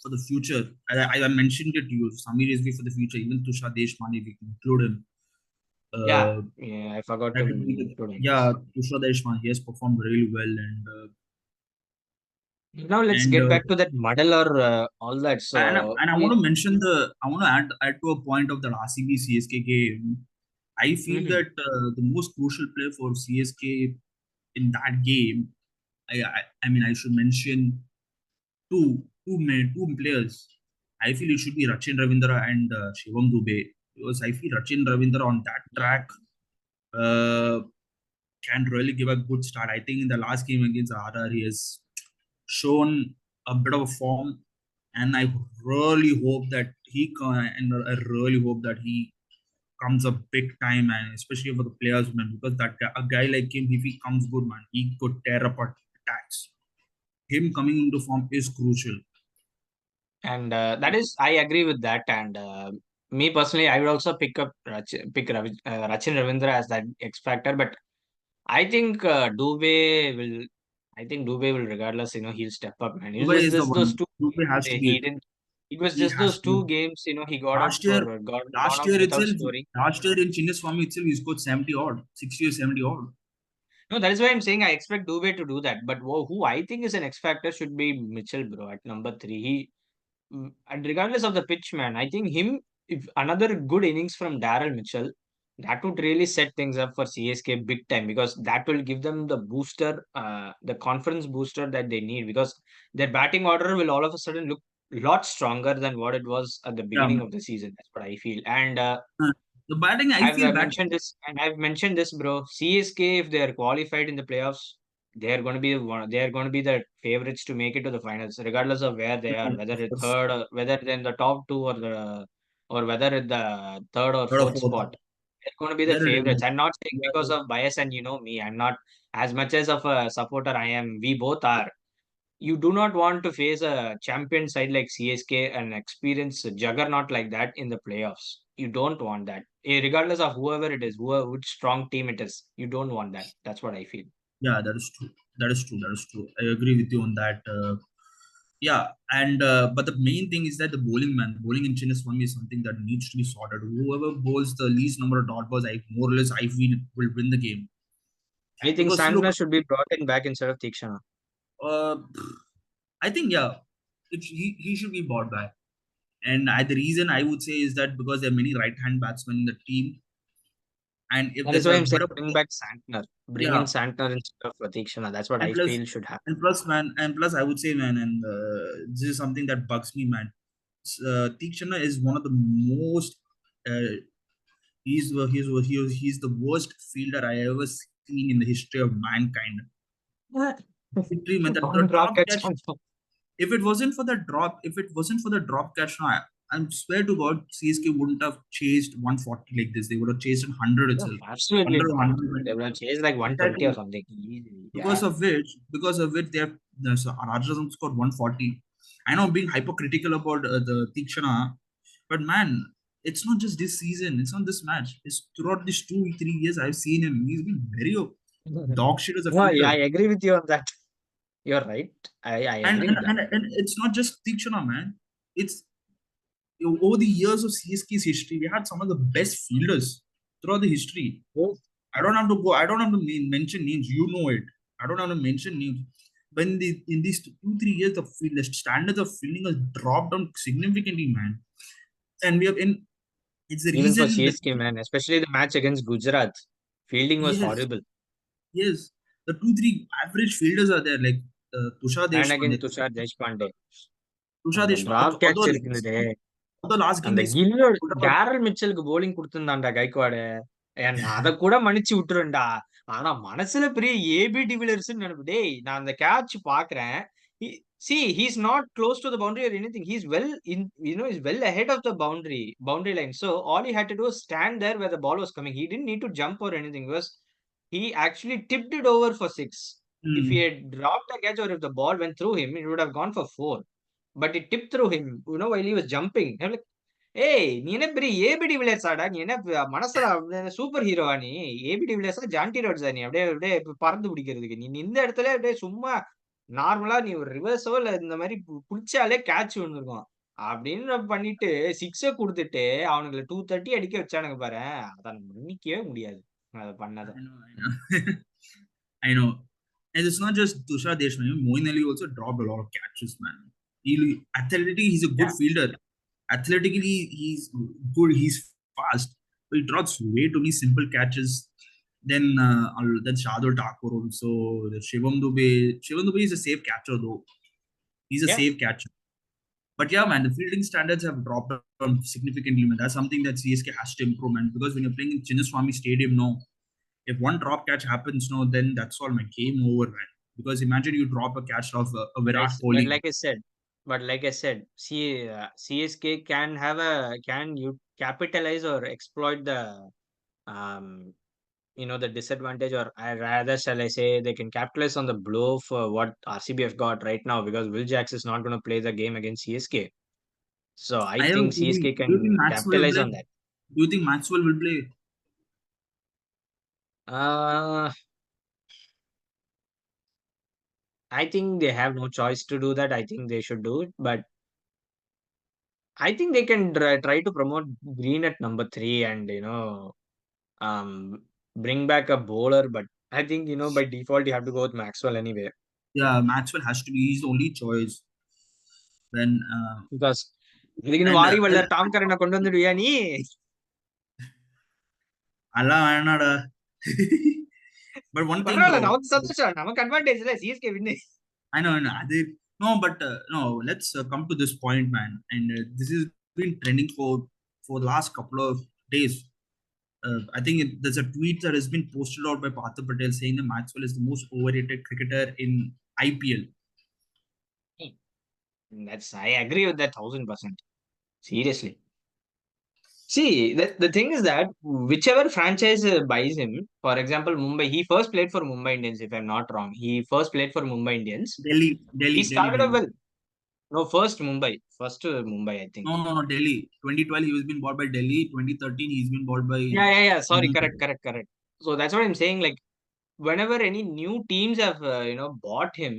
for the future. I mentioned it to you, Samir Rizvi for the future, even Tushar Deshmani, we can include him. Yeah, Uh, yeah, I forgot to that would be include him. yeah, Tushar Deshmani, he has performed really well, Now let's and get back to that model or all that. So and I want to mention I want to add to a point of the RCB CSK game. I feel Mhm. that the most crucial play for CSK in that game, I mean, I should mention two players. I feel it should be Rachin Ravindra and Shivam Dube, because I feel Rachin Ravindra on that track uh, can really give a good start. I think in the last game against RR, he has shown a bit of a form, and I really hope that I really hope that he comes up big time, and especially for the players, man, because a guy like him, if he comes good, man, he could tear apart attacks. Him coming into form is crucial. And that is, I agree with that. And me personally, I would also Rachin Ravindra as that X factor. But I think I think Dube will, regardless, he'll step up, man. It was Dubai just is the those one. two Dubai games has to he be. didn't. It was He just has those to. two games, he got out Last year, gone out without scoring. last year in Chinnaswamy itself, he scored 70 odd, 60 or 70 odd. No, that is why I'm saying I expect Dube to do that. But who I think is an X factor should be Mitchell, bro, at number three. And regardless of the pitch, man, I think if another good innings from Daryl Mitchell, that would really set things up for CSK big time, because that will give them the booster, the confidence booster that they need, because their batting order will all of a sudden look a lot stronger than what it was at the Yeah, beginning of the season. That's what I feel. And the batting, I I've feel I've mentioned this, bro. CSK, if they are qualified in the playoffs, they are going to be the favorites to make it to the finals, regardless of where they are, whether it's third, or whether they're in the top two, or whether at the third or third or fourth fourth. spot. They're going to be the There it favorites. is. I'm not saying because Yeah, of bias, and me. I'm not as much as of a supporter I am. We both are. You do not want to face a champion side like CSK, an experienced juggernaut like that in the playoffs. You don't want that. Regardless of whoever it is, which strong team it is, you don't want that. That's what I feel. yeah, that is true. That is true. That is true. I agree with you on that. Yeah, and but the main thing is that the bowling, man, bowling in Chinnaswamy is something that needs to be sorted. Whoever bowls the least number of dot balls, I more or less I feel will win the game. I think Because look, Santana should be brought in back instead of Tikshana. uh, I think yeah, he should be bought back. And the reason I would say is that because there are many right-hand batsmen in the team, and if That is there's why a I'm saying bit of bring back Santner. Bring in yeah, Santner instead of Pratikshana. That's what and I plus feel should happen. and plus I would say, man, and this is something that bugs me, man. Tikshana is one of the most uh, he's the worst fielder I ever seen in the history of mankind. Literally, man, the One drop drop catch catch. confirm. If it wasn't for the drop catch, no, I swear to God, CSK wouldn't have chased 140 like this. They would have chased 100 No, itself. absolutely 100, not. They 120. will chase like 120 or Exactly. something. Easily. Because Yeah. of which they have Rajasthan scored 140. I know I'm being hypocritical about the Tikshana, but man, it's not just this season. It's not this match. It's throughout these 2 3 years I've seen him. He's been very dog shit as a No, yeah, fielder. I agree with you on that. You're right. I And agree and, with that. and, and it's not just Tikshana, man. It's over the years of CSK's history, we had some of the best fielders throughout the history. Yes. I don't have to mention names. You know it. I don't have to mention names. But in these 2 3 years, the standards of fielding has dropped down significantly, man. And we have in it's the Even for reason that CSK, man, especially the match against Gujarat, fielding was yes, horrible. yes, the 2 3 average fielders are there like Tushar And Deshpande. against Tushar Deshpande. Tushar அந்த Deshpande. Drop catch இருக்குதே Although last game அந்த they கில்லோட put up Daryl மிச்சலுக்கு bowling கொடுத்திருந்தான்டா கைக்வாடு அத கூட மன்னிச்சு விட்டுருண்டா ஆனா மனசுல பெரிய ஏபி டிவிலியர்ஸ் நினைப்பு டேய் நான் அந்த கேட்ச் பாக்குறேன் see he's not close to the boundary or anything he's well in he's well ahead of the boundary line so all he had to do was stand there where the ball was coming he didn't need to jump or anything because he actually tipped it over for six if he hmm, had dropped the catch or if the ball went through him it would have gone for four but it tipped through him while he was jumping I'm like ஏய் நீ என்ன பெரிய APD Villiers ஆடா நீ என்ன மனசுல super ஹீரோவா நீ ஏபிடி வில்லியர்ஸா ஜான்டி ரோட்ஸா நீ அப்படியே அப்படியே பறந்து பிடிக்கிறதுக்கு நீ இந்த இடத்துல அப்படியே சும்மா நார்மலா நீ ஒரு ரிவர்ஸோ இல்ல இந்த மாதிரி புடிச்சாலே கேட்ச் வந்துருக்கும் அப்படின்னு பண்ணிட்டு சிக்ஸ கொடுத்துட்டு அவனுங்களை 230 அடிக்க வச்சானுங்க பாரு அதை மன்னிக்கவே முடியாது அதை பண்ணத I know, I know. I know. And it's not just Tushar Deshmukh. Moeen Ali also dropped a lot of catches, man. Athletically, he's a good yeah fielder. Athletically, he's good. He's fast. But he drops way too many simple catches. Then Shardul Thakur also. The Shivam Dube. Shivam Dube is a safe catcher, though. He's a yeah safe catcher. But yeah, man, the fielding standards have dropped down significantly, man. That's something that CSK has to improve, man. Because when you're playing in Chinnaswamy Stadium, no, if one drop catch happens, no, then that's all, my game over, man. Because imagine you drop a catch of a like Virat but Kohli. like I said CSK can have a can you capitalize or exploit the um the disadvantage, or I rather shall I say they can capitalize on the blow for what RCB have got right now because Will Jacks is not going to play the game against CSK. So I I have a think feeling. CSK Do you think can Maxwell will capitalize play? on that. Do you think Maxwell will play? Uh, I think they have no choice to do that. I think they should do it, but I think they can try to promote Green at number three and um bring back a bowler. But I think by default you have to go with Maxwell anyway Yeah, Maxwell has to be. He's the only choice. Then because இதுக்கு and வாரி வள்ளர் Tom கரனை கொண்டு வந்துடுவியா நீ Allah வேணாடா. But one thing, பரவாயில்ல bro. நமக்கு சந்தோஷம் நமக்கு advantage இல்ல CSK win I know. No, but no. Let's come to this point, man. And this has been trending for the last couple of days. I think there's a tweet that has been posted out by Partha Patel saying that Maxwell is the most overrated cricketer in IPL. that's I agree with that 1000%. Seriously. See, the thing is that whichever franchise buys him, for example, Mumbai, he first played for Mumbai Indians, if I'm not wrong. He first played for Mumbai Indians. He started off Delhi. well. No, first Mumbai. First Mumbai, I think. No, Delhi. 2012, he was been bought by Delhi. 2013, he's been bought by Yeah. Sorry, Mumbai. correct. So that's what I'm saying. Like, whenever any new teams have, bought him,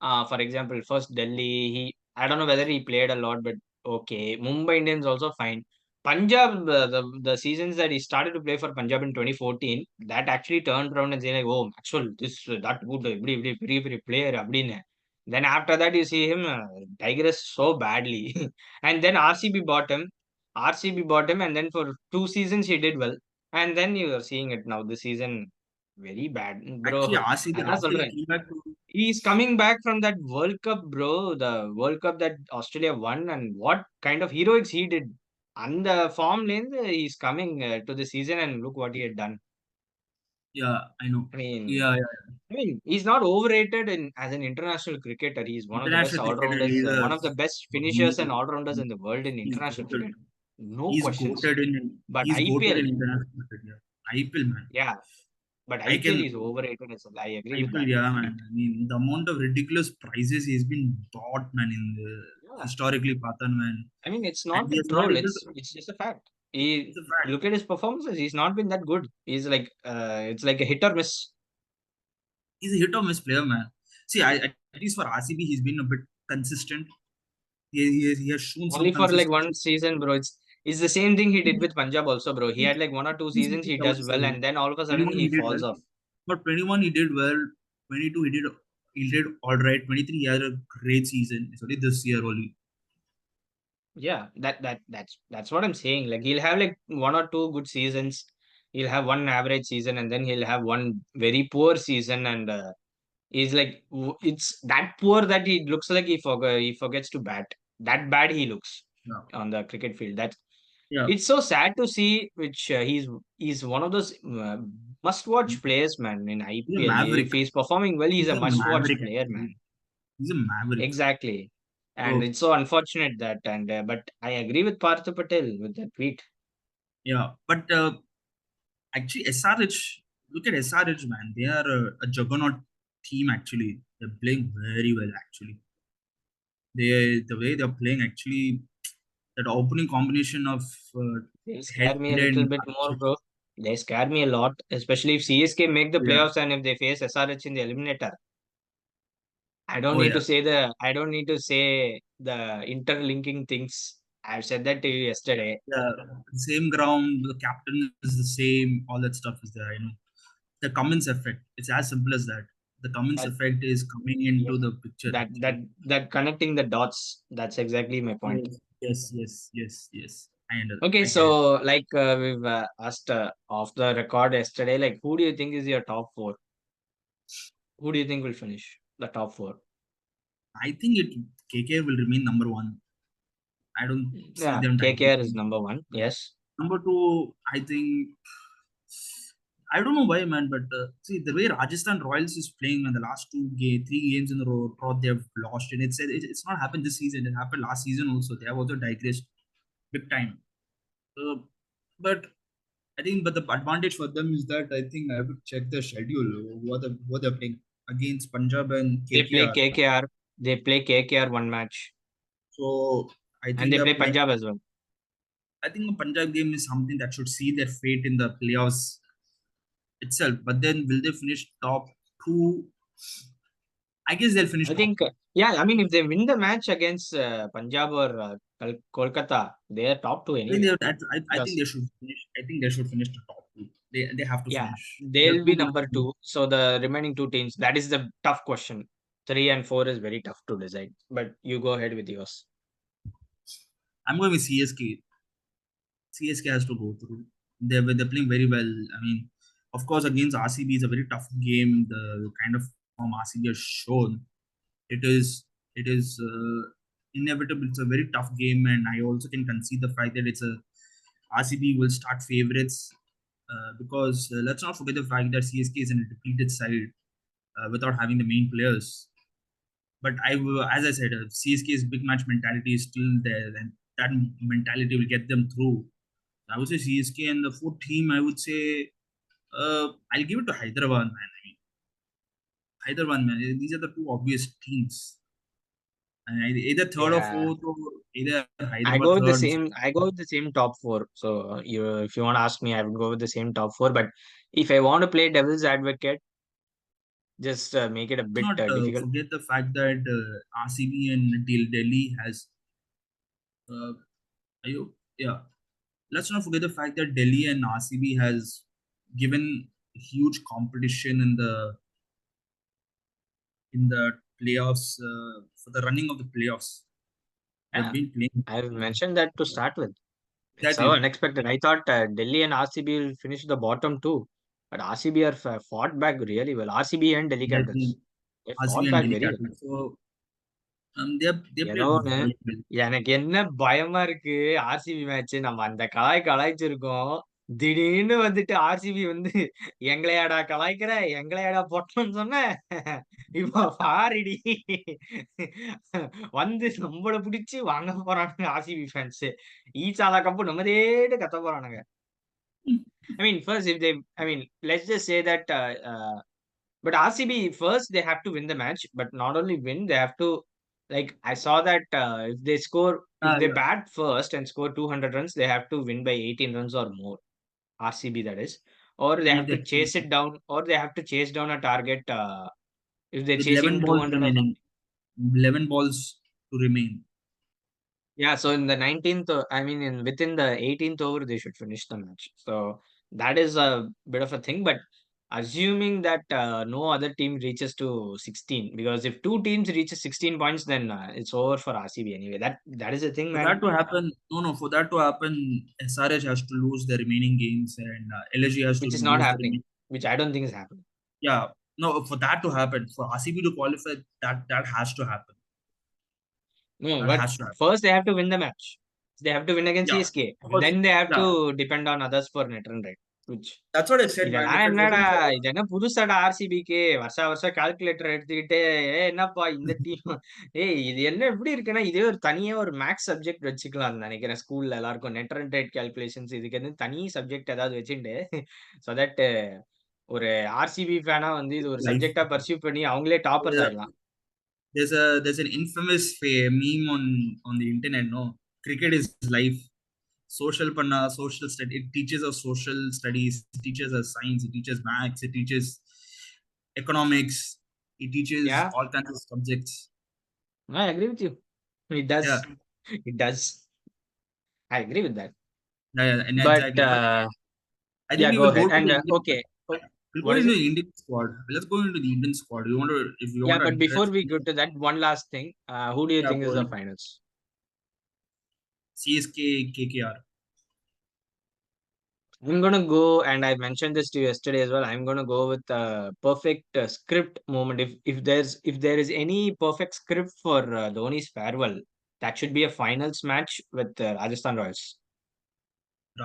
for example, first Delhi, I don't know whether he played a lot, but okay. Mumbai Indians also fine. Punjab, the seasons that he started to play for Punjab in 2014, that actually turned around and saying like, oh, actual, this, that good, every player, அப்படின்னு. Then after that, you see him digress so badly. And then RCB bought him. RCB bought him, and then for 2 seasons he did well. And then you are seeing it now. This season, very bad, bro. Actually, RCB அதான் after he சொல்றேன். came back to He's coming back from that World Cup, bro. The World Cup that Australia won, and what kind of heroics he did. And the form lane, he's coming to the season, and look what he had done. yeah, I know. I mean, Yeah, yeah. he's not overrated in as an international cricketer. He's one of the best International cricketer, all-rounders, he's one a of the best finishers and he, all-rounders in the world in he's international goated. cricket. No He's questions. goated in But he's goated IPL, in international cricket. Yeah. IPL man. yeah, but I IPL can is overrated as well. I agree with IPL, that. yeah, man. I mean, the amount of ridiculous prizes he's been bought, man, in the Yeah, historically Patan, man, I mean, it's and not he the has not troll. able It's to. it's just a fact. It's He a fact. look at his performances. He's not been that good. He's like it's like a hit or miss. He's a hit or miss player, man. See, at least for RCB, he's been a bit consistent. He has shown some Only for like one consistency. season, bro. It's the same thing he did with Punjab also, bro. He had like 1 or 2 seasons he I would does well, say and then all of a sudden 21 he he did well, falls off. but 21 he did well. 22 he did all right. 23 he had a great season. It's only this year only. Yeah, that's what I'm saying. Like he'll have like 1 or 2 good seasons. He'll have one average season, and then he'll have one very poor season, and he's like it's that poor that he looks like he forgets to bat. That bad he looks Yeah, on the cricket field. That yeah. it's so sad to see. Which he's one of those must-watch players, man. In He's a IPL, if maverick. he's performing well, he's He's a a must-watch maverick player, actually. man. He's a maverick. Exactly. And So it's so unfortunate that, and but I agree with Partha Patel with that tweet. yeah, but actually SRH. Look at SRH, man. They are a juggernaut team. Actually, they're playing very well. Actually, the way they're playing actually that opening combination of uh, They scare head me a little and bit more, bro. They scare me a lot, especially if CSK make the yeah. playoffs and if they face SRH in the eliminator. Oh yeah. I don't need to say the interlinking things. I've said that to you yesterday. Yeah, same ground, the captain is the same, all that stuff is there, The Cummins effect. It's as simple as that. The Cummins That effect is coming yeah, into the picture that that actually. that connecting the dots. That's exactly my point. Yes, yes, yes, yes, yes. Okay, I get it. so like we've asked off the record yesterday, like who do you think is your top four? Who do you think will finish the top four? I think KK will remain number one. I don't see Yeah, them KKR is digressing. number one. Yes. Number two, I think I don't know why, man, but see the way Rajasthan Royals is playing in the last 3 games in a row, they have lost, and it's not happened this season. It happened last season also. They have also digressed big time. Uh, but I think, but the advantage for them is that I think I have to check the schedule. What they're playing against Punjab and They play KKR. KKR. They play KKR one match, So I and think they they're play playing. Punjab as well. I think the Punjab game is something that should see their fate in the playoffs itself. But then will they finish top two? I guess they'll finish I top think, two. yeah, I mean, if they win the match against Punjab or Kolkata, they are top two I think anyway. I think Because, they should finish. I think they should finish the top two. They have to yeah, finish. They're they'll be too much. number two. So the remaining two teams, that is the tough question. 3 and 4 is very tough to decide. But you go ahead with yours. I'm going with CSK. CSK has to go through. They're playing very well. I mean, of course, against RCB is a very tough game. The kind of form RCB has shown, it is inevitable. It's a very tough game, and I also can concede the fact that it's a RCB will start favorites because let's not forget the fact that CSK is in a depleted side without having the main players. But as I said, CSK's big match mentality is still there, and that mentality will get them through. I would say CSK, and the fourth team, I would say I'll give it to Hyderabad, man. I mean, Hyderabad, man. These are the two obvious teams. And either third or Yeah. fourth, or either I Hyderabad go with the third. same. I go with the same top four. So if you want to ask me, I would go with the same top four. But if I want to play devil's advocate, just make it a Let's bit not difficult. forget the fact that RCB and Delhi has. Uh, yeah. Let's not forget the fact that Delhi and RCB has given huge competition in the playoffs, for the running of the playoffs. They've Yeah, been playing I've mentioned that to start with. It's so exactly. unexpected. I thought Delhi and RCB will finish the bottom two, but RCB are fought back really well. RCB and Delhi I Capitals, think they RCB fought and back Delhi very well. Capitals. So they ஏதோ played ஒண்ணு very well. எனக்கு என்ன பயமா இருக்கு RCB match நம்ம அந்த கலாய்ச்சிருக்கோம். திடீர்னு வந்துட்டு ஆர்சிபி வந்து எங்களையாடா கலாய்க்கிற எங்களையாடா பொட்டன்னு சொன்ன இப்போ பாருடி வந்து நம்மள பிடிச்சு வாங்க போறானுங்க ஆர்சிபி ஃபேன்ஸ். ஈசாலா கப்பு நம்மதேன்னு கத்த போறானுங்க. I mean, first, if they, I mean, let's just say that, but RCB first they have to win the match, but not only win, they have to, like, I saw that if they Yeah. bat first and score 200 runs, they have to win by 18 runs or more. RCB that is, or they And if have to they chase it down, or they have to chase down a target. If they're with 11 chasing balls 200 or remaining, something. 11 balls to remain. Yeah, so in the 19th, I mean, within the 18th over, they should finish the match. So that is a bit of a thing. But assuming that no other team reaches to 16, because if two teams reaches 16 points, then it's over for RCB anyway. That is the thing, For that man. to happen, no, for that to happen, SRH has to lose the remaining games and LSG has to Which is not lose the happening. remaining. Which I don't think is happening. Yeah, no, for that to happen, for RCB to qualify, that has to happen. No, That but has to happen. first they have to win the match. They have to win against Yeah, CSK, of and course. then they have Yeah, to depend on others for net run rate. Which that's what I said, man. இதெல்லாம் If it என்னடா wasn't for இது என்ன புதுசாடா ஆர்சிபிக்கு வருஷம் calculator எடுத்துக்கிட்டு என்னப்பா இந்த team இது என்ன எப்படி இருக்குன்னா இதே ஒரு தனியா ஒரு மேக்ஸ் சப்ஜெக்ட் வச்சுக்கலாம் நினைக்கிறேன் ஸ்கூல்ல எல்லாருக்கும் நெட் ரன் ரேட் கால்குலேஷன்ஸ் இதுக்கு வந்து தனி சப்ஜெக்ட் ஏதாவது வச்சுட்டு ஸோ தட் ஒரு ஆர்சிபி ஃபேனா வந்து இது ஒரு life, சப்ஜெக்டா பர்சியூ பண்ணி அவங்களே டாப்பர்ஸ் ஆயிடலாம். there's an infamous meme on the internet. No, cricket is life. Social panna, social study. It teaches us social studies. It teaches us science. It teaches maths. It teaches economics. It teaches Yeah, all kinds of subjects. I agree with you. It does. Yeah, It does. I agree with that. yeah, and But exactly. But I think yeah, we go will go ahead. to And the Indian. okay, We'll go what is into it? the Indian squad. Let's go into the Indian squad. You want to, if you Yeah, want but to, before we go to that, one last thing. Who do you yeah, think is go the in. finals? CSK, KKR. I'm gonna go, and I mentioned this to you yesterday as well. I'm gonna go with a perfect script moment. If there is any perfect script for Dhoni's farewell, that should be a finals match with Rajasthan Royals.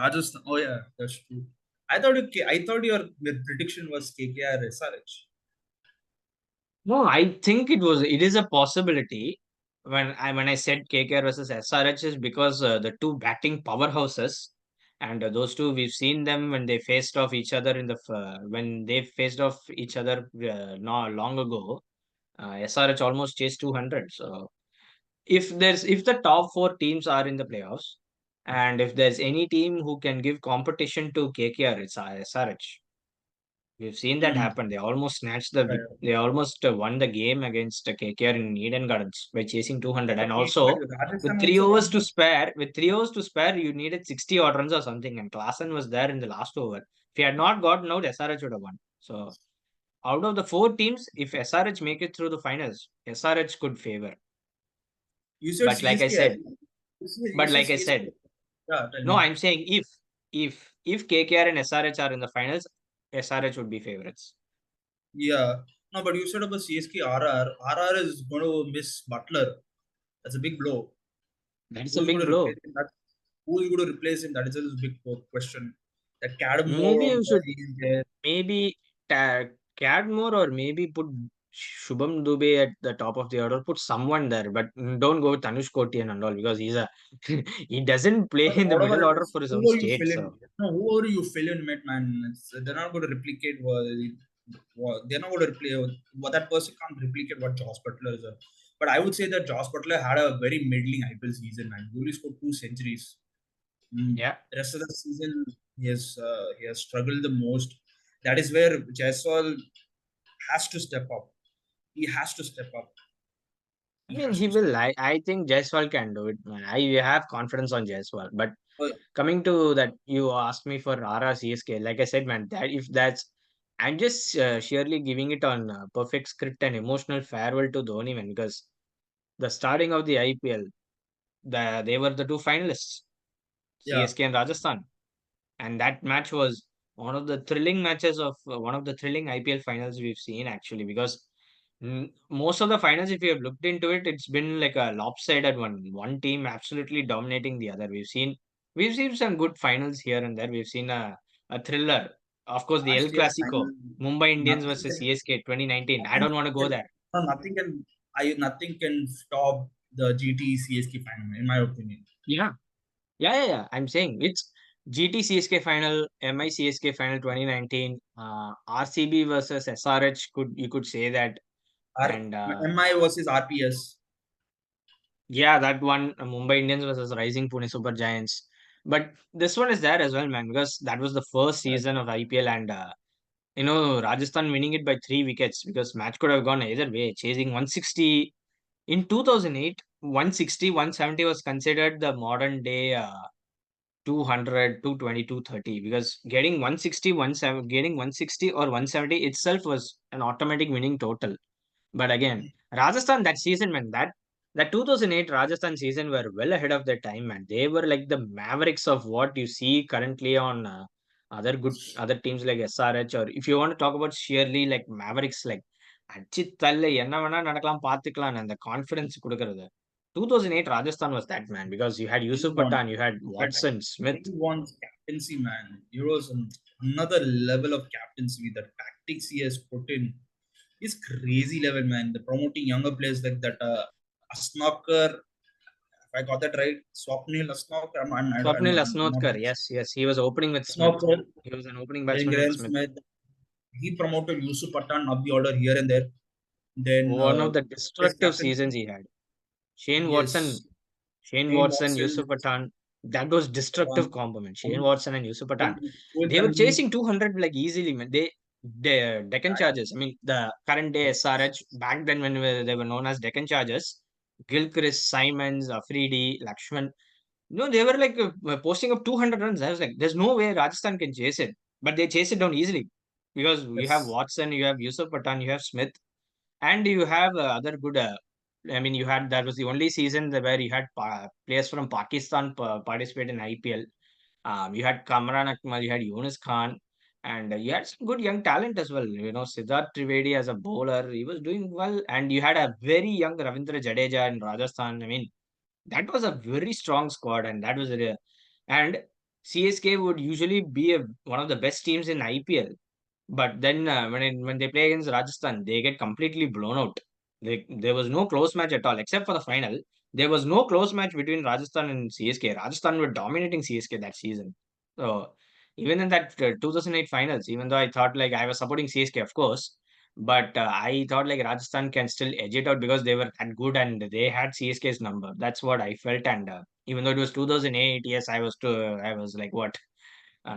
Rajasthan. Oh yeah, that's true. I thought your prediction was KKR SRH. No, I think it is a possibility. When I said KKR versus SRH is because the two batting powerhouses, and those two we've seen them when they faced off each other when they faced off each other not long ago. SRH almost chased 200. So if the top four teams are in the playoffs, and if there's any team who can give competition to KKR, it's SRH. We've seen that Hmm. happen. Yeah, They almost won the game against KKR in Eden Gardens by chasing 200. And but also, Rajasthan also won. with 3 overs to spare, you needed 60 odd runs or something. And Klassen was there in the last over. If he had not gotten out, SRH would have won. So, out of the four teams, if SRH make it through the finals, SRH could favor. You said But like I CSK. said, You but said like I CSK. said, Yeah, tell no, me. I'm saying if KKR and SRH are in the finals, SRH would be favorites. Yeah. No, but you said about CSK RR. RR is going to miss Butler. That's a big blow. That's a Who's going big to replace blow. him? Who is going to replace him? That is a big question. That Cadmore Maybe on you the should is there. maybe Cadmore or maybe put Shubham Dube at the top of the order. Put someone there, but don't go with Tanush Kotian and all because he doesn't play But in the whatever middle it order is, for his own whoever you state. fill in, So no, whoever you fill in, with, man, they're not going to replicate they're not going to replicate what that person can't replicate what Josh Butler is. But I would say that Josh Butler had a very middling IPL season, man. He only scored 2 centuries. yeah, The rest of the season, he has struggled the most. That is where Jaiswal has to step up. He has to step up. I He mean has he to step will. I think Jaiswal can do it, man. I have confidence on Jaiswal. But up. coming to that, you asked me for RR CSK. Like I said, man, that if that's and just sheerly giving it on perfect script and emotional farewell to Dhoni, man, because the starting of the IPL, they were the two finalists, Yeah, CSK and Rajasthan, and that match was one of the thrilling matches of one of the thrilling IPL finals we've seen actually, because most of the finals, if you have looked into it, it's been like a lopsided one team absolutely dominating the other. We've seen some good finals here and there. We've seen a thriller. Of course, the El last year Clasico, final, Mumbai Indians nothing versus can, CSK 2019. I and don't want to go there. nothing can, nothing can stop the GT CSK final, in my opinion. Yeah. Yeah. I'm saying it's GT CSK final, MI CSK final 2019, RCB versus SRH. You could say that, R, and MI versus RPS. yeah, that one, Mumbai Indians versus Rising Pune Super Giants. But this one is there as well, man, because that was the first Correct. season of IPL, and Rajasthan winning it by 3 wickets, because match could have gone either way, chasing 160 in 2008. 160, 170 was considered the modern day 200, 220, 230, because getting 160, 170, getting 160 or 170 itself was an automatic winning total. But again, Rajasthan that season, man, that 2008 Rajasthan season were well ahead of their time, man. They were like the mavericks of what you see currently on other teams like SRH, or if you want to talk about sheerly like mavericks, like அடிச்சு தள்ள என்ன வேணா நடக்கலாம் பாத்துக்கலாம் அந்த confidence கொடுக்கறது. 2008 Rajasthan was that, man, because you had Yusuf Anyone, Pathan, you had look at Watson, Smith. anyone's captaincy, man. It was another level of captaincy. The tactics he has put in is crazy level, man. The promoting younger players like that, Asnokar, if I got that right, Swapnil Asnokar. Swapnil I'm not Asnotkar, yes, he was opening with Smith. Asnokar, He was an opening playing batsman with Graham Smith. Smith. He promoted Yusuf Pathan up the order here and there. Then One of the his destructive seasons captaincy, he had. Shane Watson, yes, Shane Shane Watson, Watson, Yusuf Pathan. That was destructive Pathan, combo, man. Shane and Watson and Yusuf Pathan. Rohit They were Sharma. chasing 200 like easily, man. The Deccan Chargers. I mean, the current day SRH. Back then, when they were known as Deccan Chargers, Gilchrist, Simons, Afridi, Lakshman. No, they were like posting up 200 runs. I was like, there's no way Rajasthan can chase it, but they chase it down easily, because you have Yes, Watson, you have Yusuf Pathan, you have Smith, and you have other good. I mean, you had that was the only season where you had players from Pakistan participate in IPL. You had Kamran Akmal, you had Yunus Khan, and you had some good young talent as well. Siddharth Trivedi as a bowler, he was doing well, and you had a very young Ravindra Jadeja in Rajasthan. I mean, that was a very strong squad, and that was a and CSK would usually be one of the best teams in IPL, but then when they play against Rajasthan, they get completely blown out. There was no close match at all, except for the final. There was no close match between Rajasthan and CSK. Rajasthan were dominating CSK that season. So even in that 2008 finals, even though I thought like I was supporting CSK, of course, but I thought like Rajasthan can still edge it out because they were that good and they had CSK's number. That's what I felt. And even though it was 2008, yes, I was like what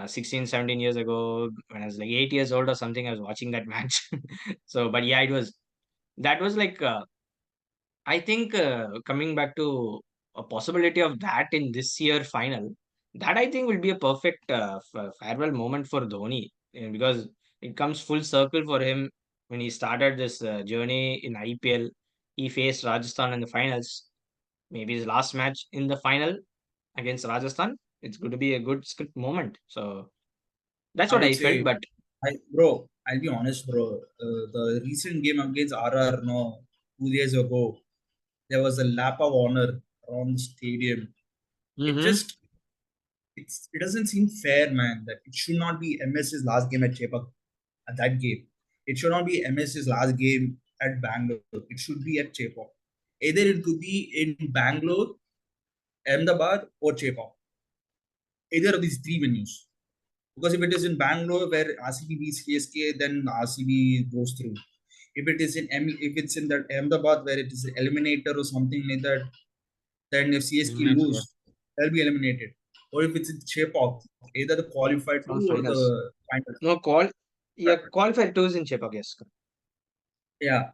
16, 17 years ago, when I was like 8 years old or something, I was watching that match. So, but yeah, that was like, I think coming back to a possibility of that in this year final, that I think will be a perfect farewell moment for Dhoni, because it comes full circle for him when he started this journey in IPL. He faced Rajasthan in the finals, maybe his last match in the final against Rajasthan. It's going to be a good script moment. So that's I what would I felt. say, But bro, I'll be honest, bro. The recent game against RR, no, 2 days ago, there was a lap of honor around the stadium. It hmm just, it doesn't seem fair, man. That it should not be MS's last game at Chepak, at that game. It should not be MS's last game at Bangalore. It should be at Chepak. Either it could be in Bangalore, Ahmedabad, or Chepak. Either of these three venues. Because if it is in Bangalore where RCB beats KSK, then RCB goes through. If it is if it's in that Ahmedabad where it is an eliminator or something like that, then if CSK eliminator, yeah. lose, they'll be eliminated. Or if it's in shape of either the qualified All two or finals. the final. No, yeah, qualified twos in Chepak, yes. Yeah.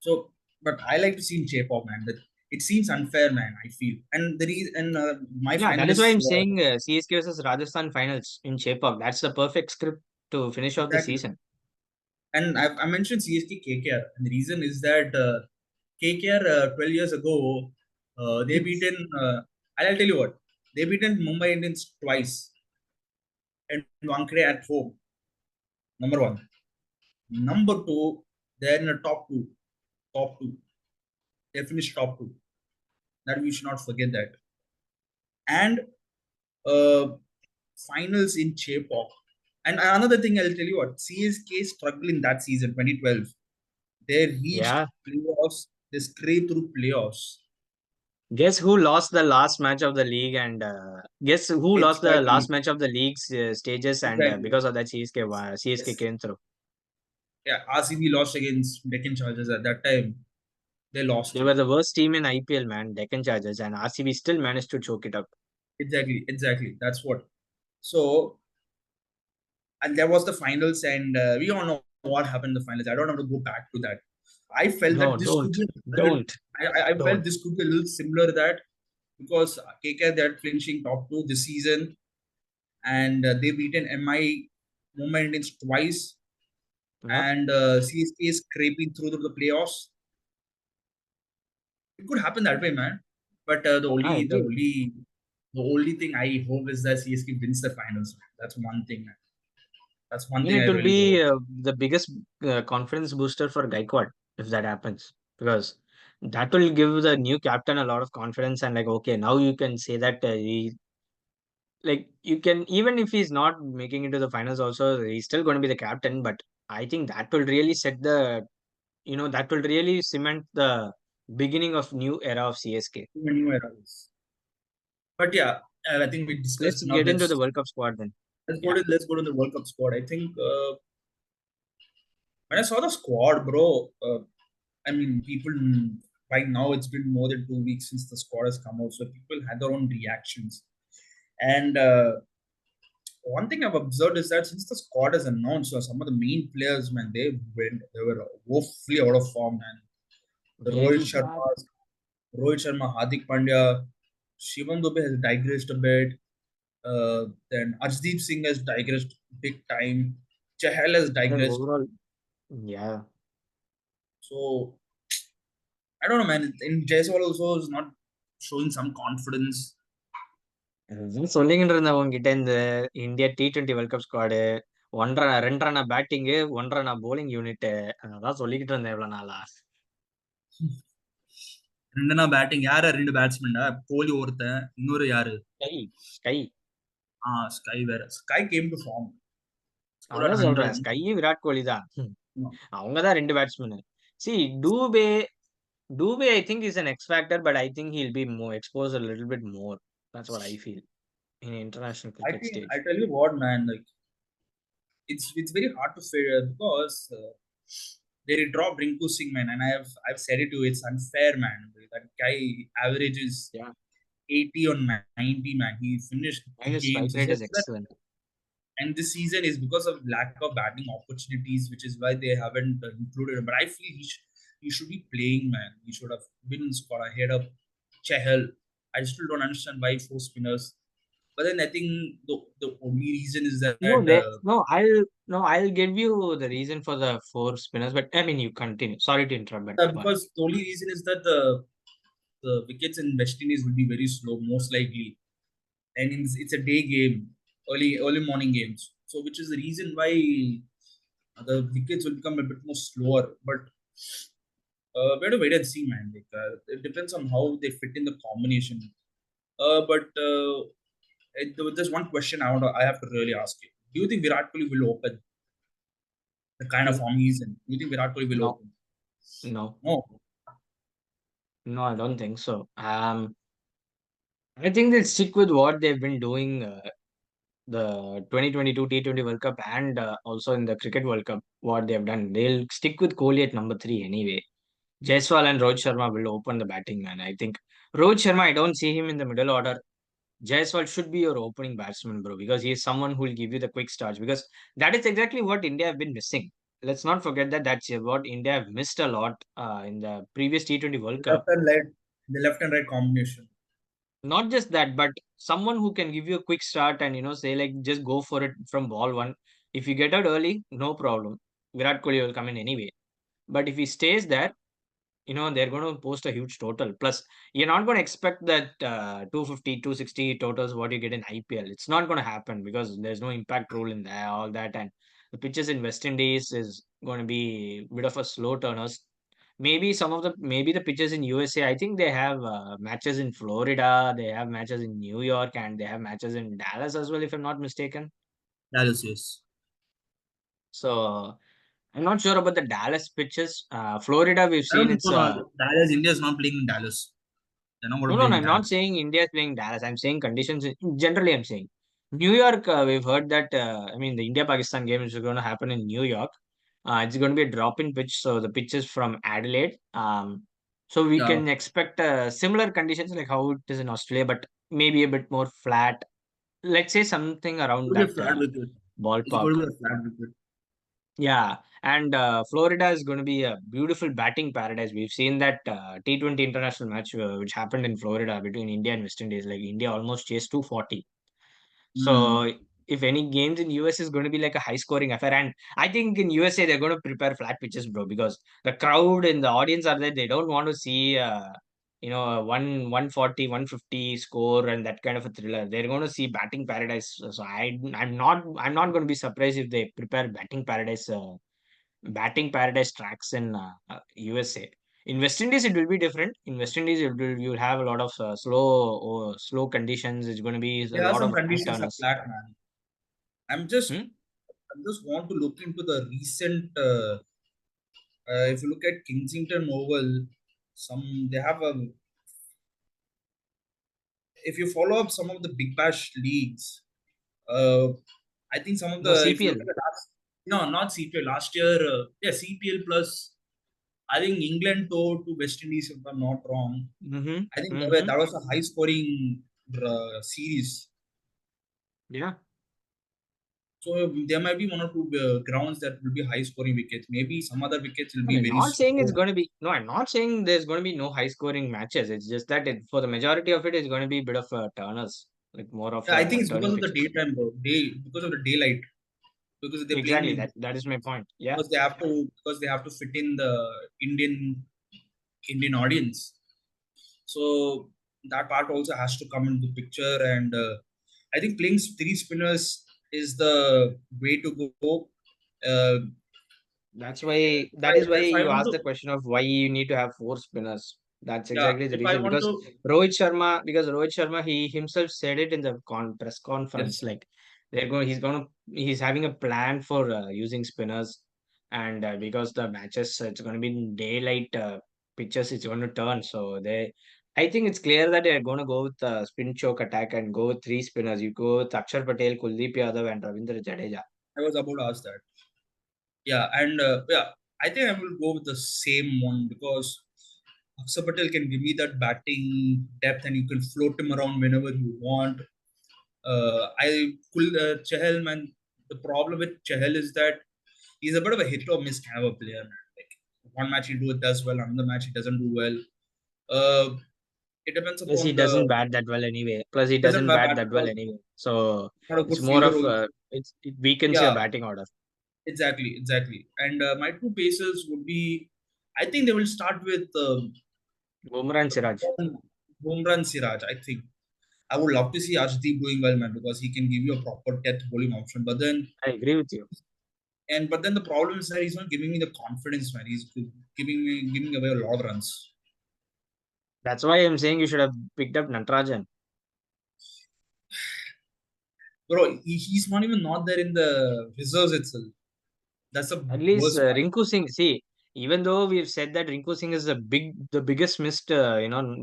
So, but I like to see in shape of, man. That it seems unfair, man. I feel, and the reason, and my Yeah, that is why finalists I'm saying CSK versus Rajasthan finals in Chepak. That's the perfect script to finish off the exactly. season. And I mentioned CSK KKR, and the reason is that KKR 12 years ago, they beaten. I'll tell you what, they beaten Mumbai Indians twice and Wankhede at home. Number one. Number two, they're in the top two. Top two. They finished top two. That we should not forget that. And uh, finals in Chepauk. And another thing I'll tell you what, CSK struggled in that season, 2012. They reached Yeah. playoffs. They scraped through playoffs. Guess who lost the last match of the league and guess who lost the last Exactly. match of the league's stages and Exactly. because of that CSK Yes. came through. Yeah, RCB lost against Deccan Chargers at that time. They lost They it. were the worst team in IPL, man, Deccan Chargers, and RCB still managed to choke it up. Exactly. Exactly. That's what. So, and there was the finals, and we all know what happened in the finals. I don't have to go back to that. I felt No, that this don't, could be a little, don't, I felt don't. this could be a little similar to that because KK they're clinching top two this season, and they beaten MI Mumbai Indians twice, Yeah, and CSK is scraping through to the playoffs. It could happen that way, man. But I agree. the only thing I hope is that CSK wins the finals. That's one thing, man. That's one Even thing it I will really be hope. the biggest confidence booster for Gaikwad if that happens because that will give the new captain a lot of confidence and like okay now you can say that he like you can even if he's not making it to the finals also he's still going to be the captain but I think that will really set the that will really cement the beginning of new era of CSK. New eras. But yeah, I think we Let's discussed enough. get into the World Cup squad then. Yeah. Let's go to the World Cup squad. I think when I saw the squad, bro, I mean, people by now it's been more than 2 weeks since the squad has come out, so people had their own reactions. And one thing I've observed is that since the squad is announced, so some of the main players, man, they were woefully out of form, man. The Very bad. Rohit Sharma, Hardik Pandya, Shivam Dube has digressed a bit. Then Arshdeep Singh has digressed big time. Chahal has I think digressed. overall, yeah. So I don't know, man. In Jaiswal also is not showing some confidence. அதுதான் சொல்லிக்கிட்டு இருந்தேன் உங்ககிட்ட இந்த India T20 world cup squad 2 run batting 1 run bowling unit அதான் சொல்லிக்கிட்டு இருந்தேன் இவ்வளவு நாளா. ரெண்டுனா பேட்டிங் யாரு ரெண்டு பேட்ஸ்மேன்டா கோலி ஒருத்தன் இன்னொரு யாரு ஸ்கை ஸ்கை ஸ்கை வேற SKY came to form score அதான் சொல்றேன் 100. ஸ்கை விராட் கோலி தான் அவங்கதான் 2 பேட்ஸ்மேன். சி Dube Dube I think is an X factor but I think he'll be more exposed a little bit more. That's what I feel in international I cricket think stage. I tell you what, man. Like it's very hard to figure because they dropped Rinku Singh, man, and I've said it to you, it's unfair, man. That guy averages Yeah, 80 or 90, man. He finished and his strike games. rate is excellent. And this season is because of lack of batting opportunities, which is why they haven't included him. But I feel he should be playing, man. He should have been in squad ahead of Chahal. I still don't understand why four spinners. But then I think the only reason is that No, I'll give you the reason for the 4 spinners, but I mean you continue. Sorry to interrupt, but go ahead. because the only reason is that the wickets in West Indies will be very slow, most likely, and it's a day game, early morning games. So which is the reason why the wickets will become a bit more slower. But we have to wait and see, man. Like, it depends on how they fit in the combination. But there's one question I have to really ask you. Do you think Virat Kohli will open the kind of No, form he's in? Do you think Virat Kohli will no, open? no, No. no, I don't think so. I think they'll stick with what they've been doing the 2022 T20 World Cup and also in the Cricket World Cup, what they've done. They'll stick with Kohli at number 3 anyway. Jaiswal and Rohit Sharma will open the batting, man. I think Rohit Sharma, I don't see him in the middle order. Jaiswal should be your opening batsman, bro, because he is someone who will give you the quick starts. Because that is exactly what India have been missing. Let's not forget that that's what India have missed a lot in the previous T20 World Cup. The left and right combination. Not just that, but someone who can give you a quick start and say like just go for it from ball one. If you get out early, no problem. Virat Kohli will come in anyway. But if he stays there, they're going to post a huge total. Plus, you're not going to expect that 250, 260 totals what you get in IPL. It's not going to happen because there's no impact rule in there, all that. And the pitches in West Indies is going to be a bit of a slow turners. Maybe the pitches in USA, I think they have matches in Florida, they have matches in New York, and they have matches in Dallas as well, if I'm not mistaken. Dallas, yes. So I'm not sure about the Dallas pitches. Florida, we've I seen don't it's know. No, Dallas, India is not playing in Dallas. They're not going no, to no, play no. in I'm not Dallas. saying India is playing Dallas. I'm saying conditions. Generally, I'm saying New York. We've heard that. I mean, the India-Pakistan game is going to happen in New York. It's going to be a drop-in pitch, so the pitch is from Adelaide. So we Yeah, can expect similar conditions like how it is in Australia, but maybe a bit more flat. Let's say something it's around going to that be a flat wicket. It's ballpark. going to be a flat wicket. Yeah, and Florida is going to be a beautiful batting paradise. We've seen that T20 international match which happened in Florida between India and West Indies. Like India almost chased 240. Hmm. So if any games in US is going to be like a high scoring affair, and I think in USA they're going to prepare flat pitches, bro, because the crowd and the audience are there. They don't want to see a 140, 150 score and that kind of a thriller. They're going to see batting paradise. So I'm not going to be surprised if they prepare batting paradise tracks in USA. In West Indies, it will be different. In West Indies, you'll have a lot of slow conditions. It's going to be a There are lot some of right conditions are turners. flat, man. I'm just, Hmm? I just want to look into the recent. If you look at Kensington Oval, they have a. If you follow up some of the Big Bash leagues, uh, I think some of The the if you look CPL. at the last, no, not CPL last year, yeah, CPL plus. I think England to West Indies, if I'm not wrong. Mm-hmm. I think Mm-hmm. that was a high scoring series. Yeah. So there might be one or two grounds that will be high scoring wickets. Maybe some other wickets will No, be I'm very not saying it's slow. going to be. No, I'm not saying there's going to be no high scoring matches. It's just that for the majority of it, it's going to be a bit of turners, like more of Yeah, I think it's because turning of the pitches. daytime, bro. Because of the daylight. Because they're playing Exactly. in That is my point. Yeah. because they have to fit in the Indian audience. So that part also has to come into the picture, and I think playing three spinners is the way to go. Uh, That is why if I you want asked to, the question of why you need to have four spinners. That's yeah, exactly the if I reason want because to, Rohit Sharma he himself said it in the press conference yes, like he's having a plan for using spinners and because the matches it's going to be in daylight pitches it's going to turn so they I think it's clear that they're going to go with spin choke attack and go with three spinners. You go with Akshar Patel, Kuldeep Yadav, and Ravindra Jadeja. I was about to ask that. Yeah, and yeah, I think I will go with the same one because Akshar Patel can give me that batting depth, and you can float him around whenever you want. Chahal, man. The problem with Chahal is that he's a bit of a hit or miss kind of a player, man. Like one match does well, another match he doesn't do well. Uh, it depends Plus, he upon doesn't the bat that well anyway. Plus, he doesn't doesn't bat bat that well because anyway. So not a it's good more fielder of also. it weakens your Yeah, batting order. exactly. And my two paces would be, I think they will start with Bumrah and Siraj. Bumrah and Siraj. I think I would love to see Arshdeep doing well, man, because he can give you a proper death bowling option. I agree with you. But then the problem is that he's not giving me the confidence, man. He's giving away a lot of runs. That's why I'm saying you should have picked up Natarajan. Bro, he's not even not there in the reserves itself. That's the At least worst part. Rinku Singh. See, even though we've said that Rinku Singh is the biggest missed,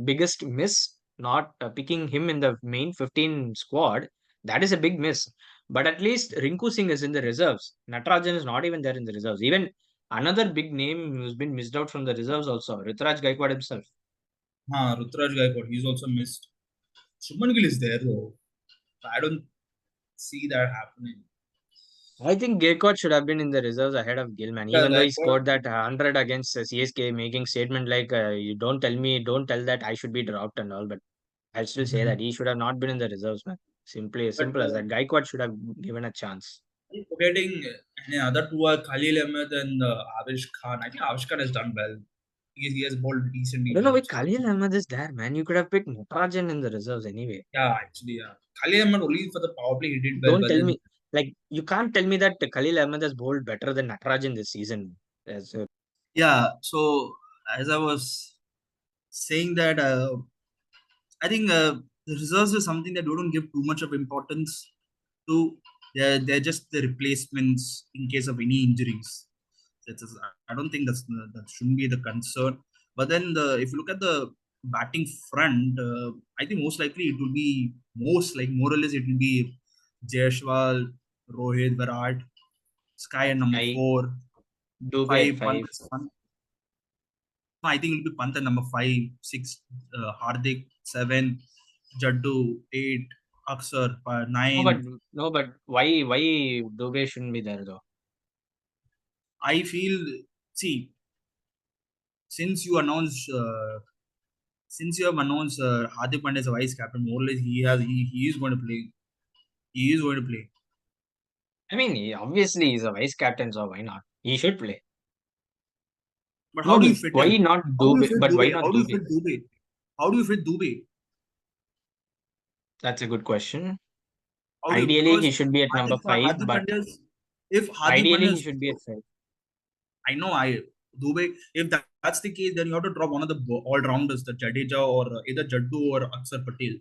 biggest miss, not picking him in the main 15 squad, that is a big miss. But at least Rinku Singh is in the reserves. Natarajan is not even there in the reserves. Even another big name who's been missed out from the reserves also, Rituraj Gaikwad himself. Rutraj Gaikwad, he's also missed. Shubman Gill is there though. I don't see that happening. I think Gaikwad should have been in the reserves ahead of Gilman, Yeah, even though he Gaikwad. scored that 100 against CSK, making statement like, "You don't tell that I should be dropped and all." But I'll still say that he should have not been in the reserves, man. Simply But simple as that. Gaikwad should have given a chance. I'm forgetting other two are Khalil Ahmed and Avish Khan. I think Avish Khan has done well. He has bowled I decently don't know well. why So Khalil Ahmed is there, man. You could have picked Natarajan in the reserves anyway. yeah, actually, yeah. Khalil Ahmed only for the power play he did well, Don't but tell then me, like, you can't tell me that Khalil Ahmed has bowled better than Natarajan this season. As a, yeah. So as I was saying that, I think the reserves is something that we don't give too much of importance to. They're just the replacements in case of any injuries. I don't think that shouldn't be the concern. But then if you look at the batting front, I think most likely it will be more or less it will be Jaishwal, Rohit, Virat, Sky at number I four, Dube at five, five. Pant. No, I think it will be Pant at number five, six, Hardik, seven, Jaddu, eight, Aksar, No, but nine. no, but why Dube shouldn't be there though? I feel, see, since you announced, since you have announced Hardik Pandya as a vice captain, more or less he is going to play. He is going to play. I mean, obviously he's a vice captain, so why not? He should play. But No, how do you but fit why him? not How do you Dube? fit But why Dube? not How do you Dube? fit Dube? How do you fit Dube? That's a good question. How do you, Ideally, because he should be at number five, Hardik but Pandya, if Hardik ideally Pandya he is, should be at five. I know I Dube. If that's the case, then you have to drop one of the all rounders, the Jadeja or either Jaddu or Aksar Patel,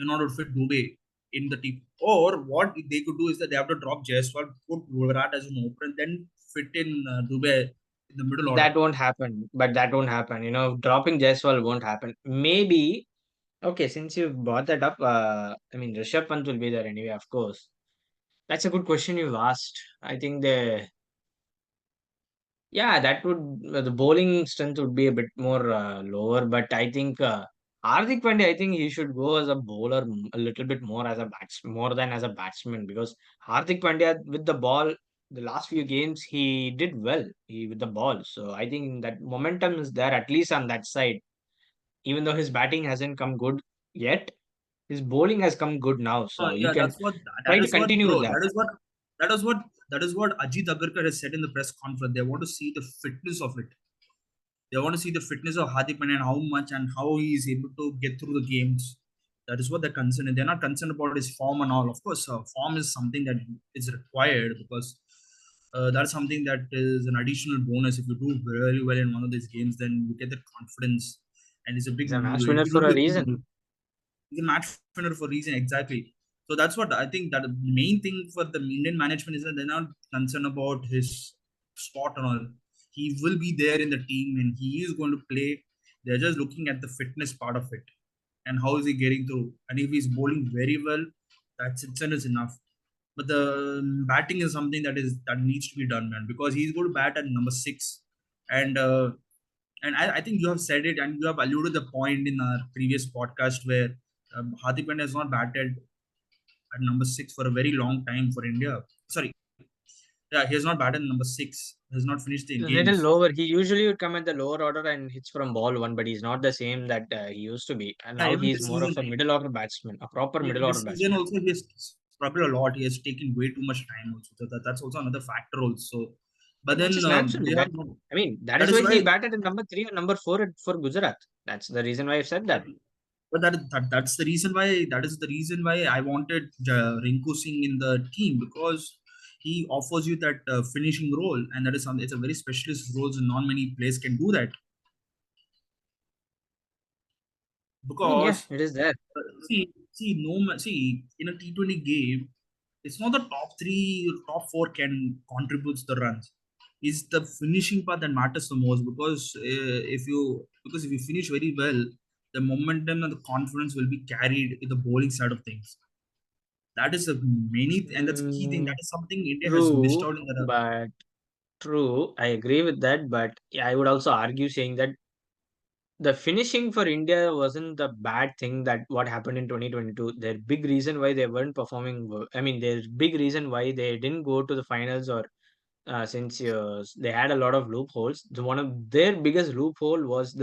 in order to fit Dube in the team. Or what they could do is that they have to drop Jaiswal, put Virat as an opener, and then fit in Dube in the middle order. That won't happen. But that won't happen. Dropping Jaiswal won't happen. Maybe. Okay, since you brought that up, I mean, Rishabh Pant will be there anyway, of course. That's a good question you've asked. I think yeah, that would the bowling strength would be a bit more lower, but I think Hardik Pandya, I think he should go as a bowler a little bit more as a more than as a batsman because Hardik Pandya with the ball, the last few games he did well with the ball, so I think that momentum is there at least on that side. Even though his batting hasn't come good yet, his bowling has come good now, so he Yeah, can try that to is what, continue with bro. that. That is what that is what Ajit Agarkar has said in the press conference. They want to see the fitness of it. They want to see the fitness of Hardik Pandya and how much and how he is able to get through the games. That is what they're concerned. And they're not concerned about his form and all. Of course, form is something that is required because that's something that is an additional bonus. If you do very well in one of these games, then you get the confidence, and it's a big. He's a match winner It for will a be a big. reason. He's a match winner for a reason, exactly. So that's what I think that the main thing for the Indian management is that they're not concerned about his spot and all. He will be there in the team and he is going to play. They're just looking at the fitness part of it and how is he getting through. And if he's bowling very well, that's itself is enough. But the batting is something that needs to be done, man, because he's going to bat at number six, and I think you have said it and you have alluded the point in our previous podcast where Hardik Pandya has not batted at number six for a very long time for India. Sorry, yeah, he has not batted number six. He has not finished the A little games. lower. He usually would come at the lower order and hits from ball one, but he's not the same that he used to be. And Yeah, now even he's this more of season, a middle order batsman, a proper middle order this season batsman. also he has struggled a lot. He has taken way too much time also. So that's also another factor also. But Which then is natural. they That have no. I mean, that That is is why he why. batted at number three or number four for Gujarat. That's the reason why I've said that. Exactly. But that is the reason why I wanted Rinku Singh in the team because he offers you that finishing role, and that is something. It's a very specialist role, and not many players can do that. I mean, yeah, Because it is there. see in a T20 game, it's not the top three or top four can contribute the runs. It's the finishing part that matters the most because if you finish very well, the momentum and the confidence will be carried in the bowling side of things. That is a many and that's a key thing. That Mm, is something India has missed true, out in the. but true. I agree with that. But yeah, I would also argue saying that the finishing for India wasn't the bad thing that what happened in 2022. Their big reason why they weren't performing, I mean, their big reason why they didn't go to the finals or since they had a lot of loopholes. One of their biggest loophole was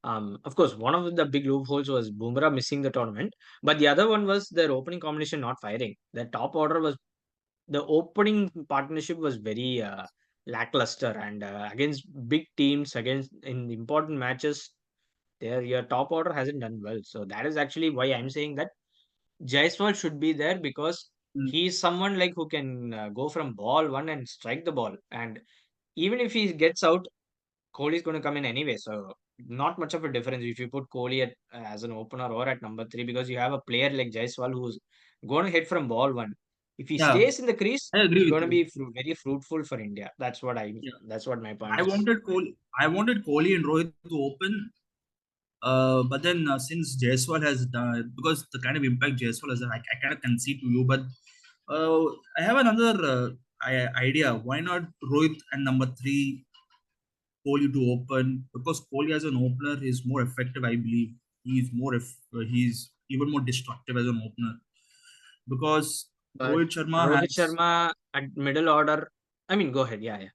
of course, one of the big loopholes was Bumrah missing the tournament, but the other one was their opening combination not firing. Their top order was the opening partnership was very lackluster, and against big teams, against in important matches, your top order hasn't done well. So that is actually why I'm saying that Jaiswal should be there, because Mm, he is someone like who can go from ball one and strike the ball. And even if he gets out, Kohli is going to come in anyway. So not much of a difference if you put Kohli as an opener or at number three, because you have a player like Jaiswal who's going to hit from ball one. If he yeah, stays in the crease, I it's agree with going to you. be very fruitful for India. Yeah, That's what my point I is. wanted Kohli. I wanted Kohli and Rohit to open. But then since Jaiswal has done, because the kind of impact Jaiswal has, I kind of concede to you. But I have another idea. Why not Rohit and number three Kohli to open? Because Kohli as an opener is more effective, I believe. He's even more destructive as an opener. Because But Rohit Sharma Rohit has Sharma at middle order. I mean, go ahead. Yeah, yeah.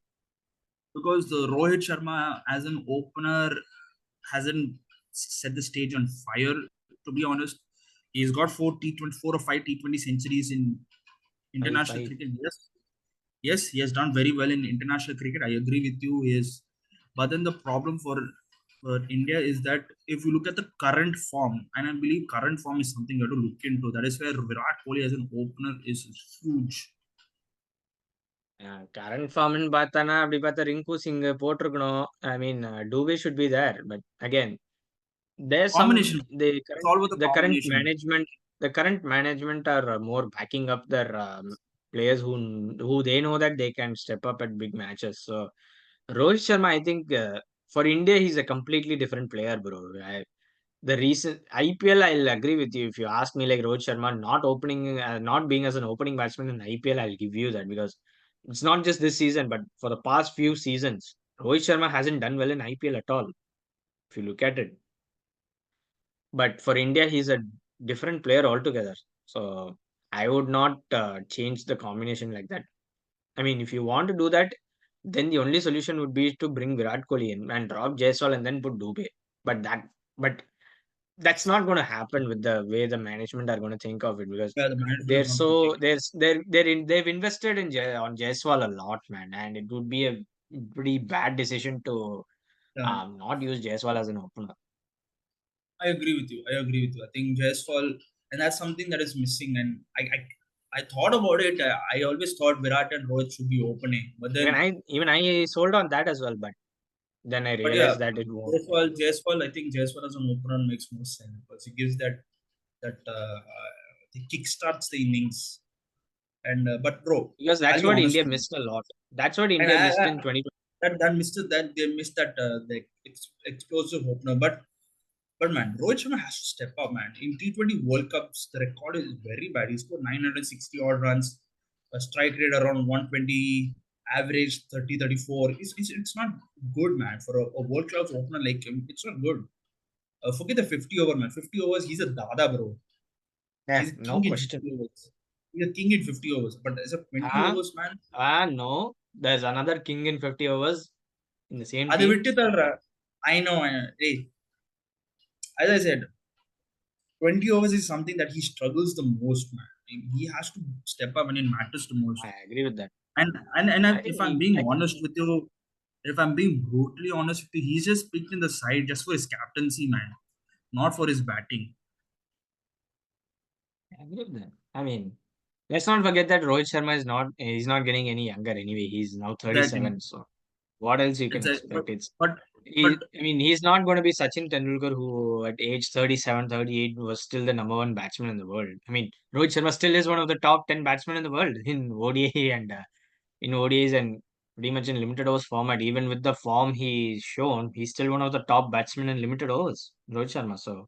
because the Rohit Sharma as an opener hasn't set the stage on fire. To be honest, he's got 4 or 5 T20 centuries in Five, international five. cricket. Yes, he has done very well in international cricket. I agree with you. He is, but then the problem for India is that if you look at the current form, and I believe current form is something you have to look into. That is where Virat Kohli as an opener is huge. Current form in பார்த்தனா அப்படி பார்த்தா ரிங்கு சிங் போட்டிருக்கணும். I mean, Dube should be there, but again, there's some Combination. the It's current all about the the current combination. management the current management are more backing up their players who they know that they can step up at big matches. So Rohit Sharma, I think for India he's a completely different player, bro. The recent IPL, I'll agree with you. If you ask me, like Rohit Sharma not opening, not being as an opening batsman in IPL, I'll give you that, because it's not just this season, but for the past few seasons, Rohit Sharma hasn't done well in IPL at all. If you look at it, but for India, he's a different player altogether. So I would not change the combination like that. I mean, if you want to do that, then the only solution would be to bring Virat Kohli in and drop Jaiswal and then put Dube. But but that's not going to happen with the way the management are going to think of it, because Where the management is not going to take it. they've invested on Jaiswal a lot, man, and it would be a pretty bad decision to Yeah, not use Jaiswal as an opener. I agree with you. I agree with you. I think Jaiswal, and that's something that is missing. And I thought about it. I always thought Virat and Rohit should be opening, Even I sold on that as well, but then I but yeah, realized that it won't. Jaiswal. I think Jaiswal as an opener makes more sense because he gives that he kickstarts the innings. And but bro, Because I'll that's be what honest India with you. missed a lot. That's what And India missed in 2020. that missed that they missed that explosive opener. But man, Rohit Sharma has to step up, man. In T20 World Cups, the record is very bad. He scored 960 odd runs, a strike rate around 120, average 30, 34. It's not good, man. For a world class opener like him, it's not good. Forget the 50 over, man. 50 overs, he's a dada, bro. Yeah, He's a no king in question. 50 overs. He's a king in 50 overs. But as a 20 Ah, overs, man, no. There's another king in 50 overs in the same ಅದು team. ಬಿಟ್ಟಿತ್ತಲ್ರ I know. Hey, as I said, 20 overs is something that he struggles the most, man. He has to step up when it matters the most. I agree with that. And I think if I'm being I think honest with you, if I'm being brutally honest with you, he's just picked in the side just for his captaincy, man, not for his batting. I agree with that. I mean, let's not forget that Rohit Sharma he's not getting any younger anyway. He's now Exactly. 37. So what else you can Exactly. expect? But but I mean, he's not going to be Sachin Tendulkar, who at age 37, 38 was still the number one batsman in the world. I mean, Rohit Sharma still is one of the top 10 batsmen in the world in ODI and in ODIs and pretty much in limited overs format. Even with the form he's shown, he's still one of the top batsmen in limited overs, Rohit Sharma. So,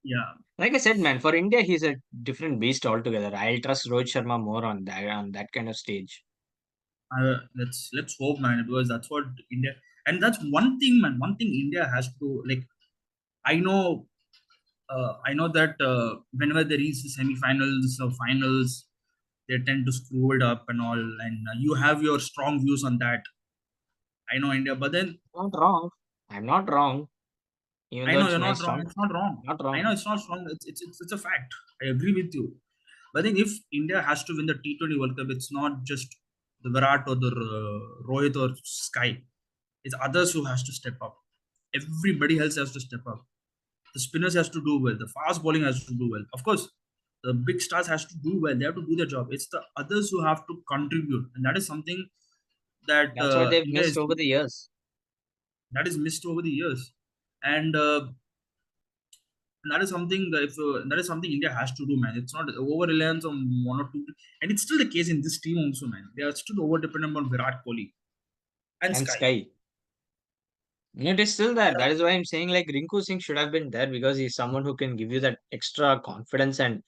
yeah, like I said, man, for India, he's a different beast altogether. I'll trust Rohit Sharma more on that kind of stage. let's hope, man, because that's what India, and that's one thing, man. One thing India has to like. I know I know that whenever they reach the semi-finals or finals, they tend to screw it up and all. And you have your strong views on that. I know India, but then Not wrong. I'm not wrong, even I though know it's you're my not strong. wrong. It's not wrong. Not I know wrong. it's not wrong. It's a fact. I agree with you. But I think if India has to win the T20 World Cup, it's not just the Virat or the Rohit or Sky. It's others who has to step up. Everybody else has to step up. The spinners has to do well. The fast bowling has to do well. Of course, the big stars has to do well. They have to do their job. It's the others who have to contribute, and that is something that That's what they've India missed is over the years. that is missed over the years, and that is something that is something India has to do, man. It's not over reliance on one or two, and it's still the case in this team also, man. They are still over dependent on Virat Kohli and And Sky. Sky. It is still there. And That is why I'm saying like Rinku Singh should have been there because he's someone who can give you that extra confidence and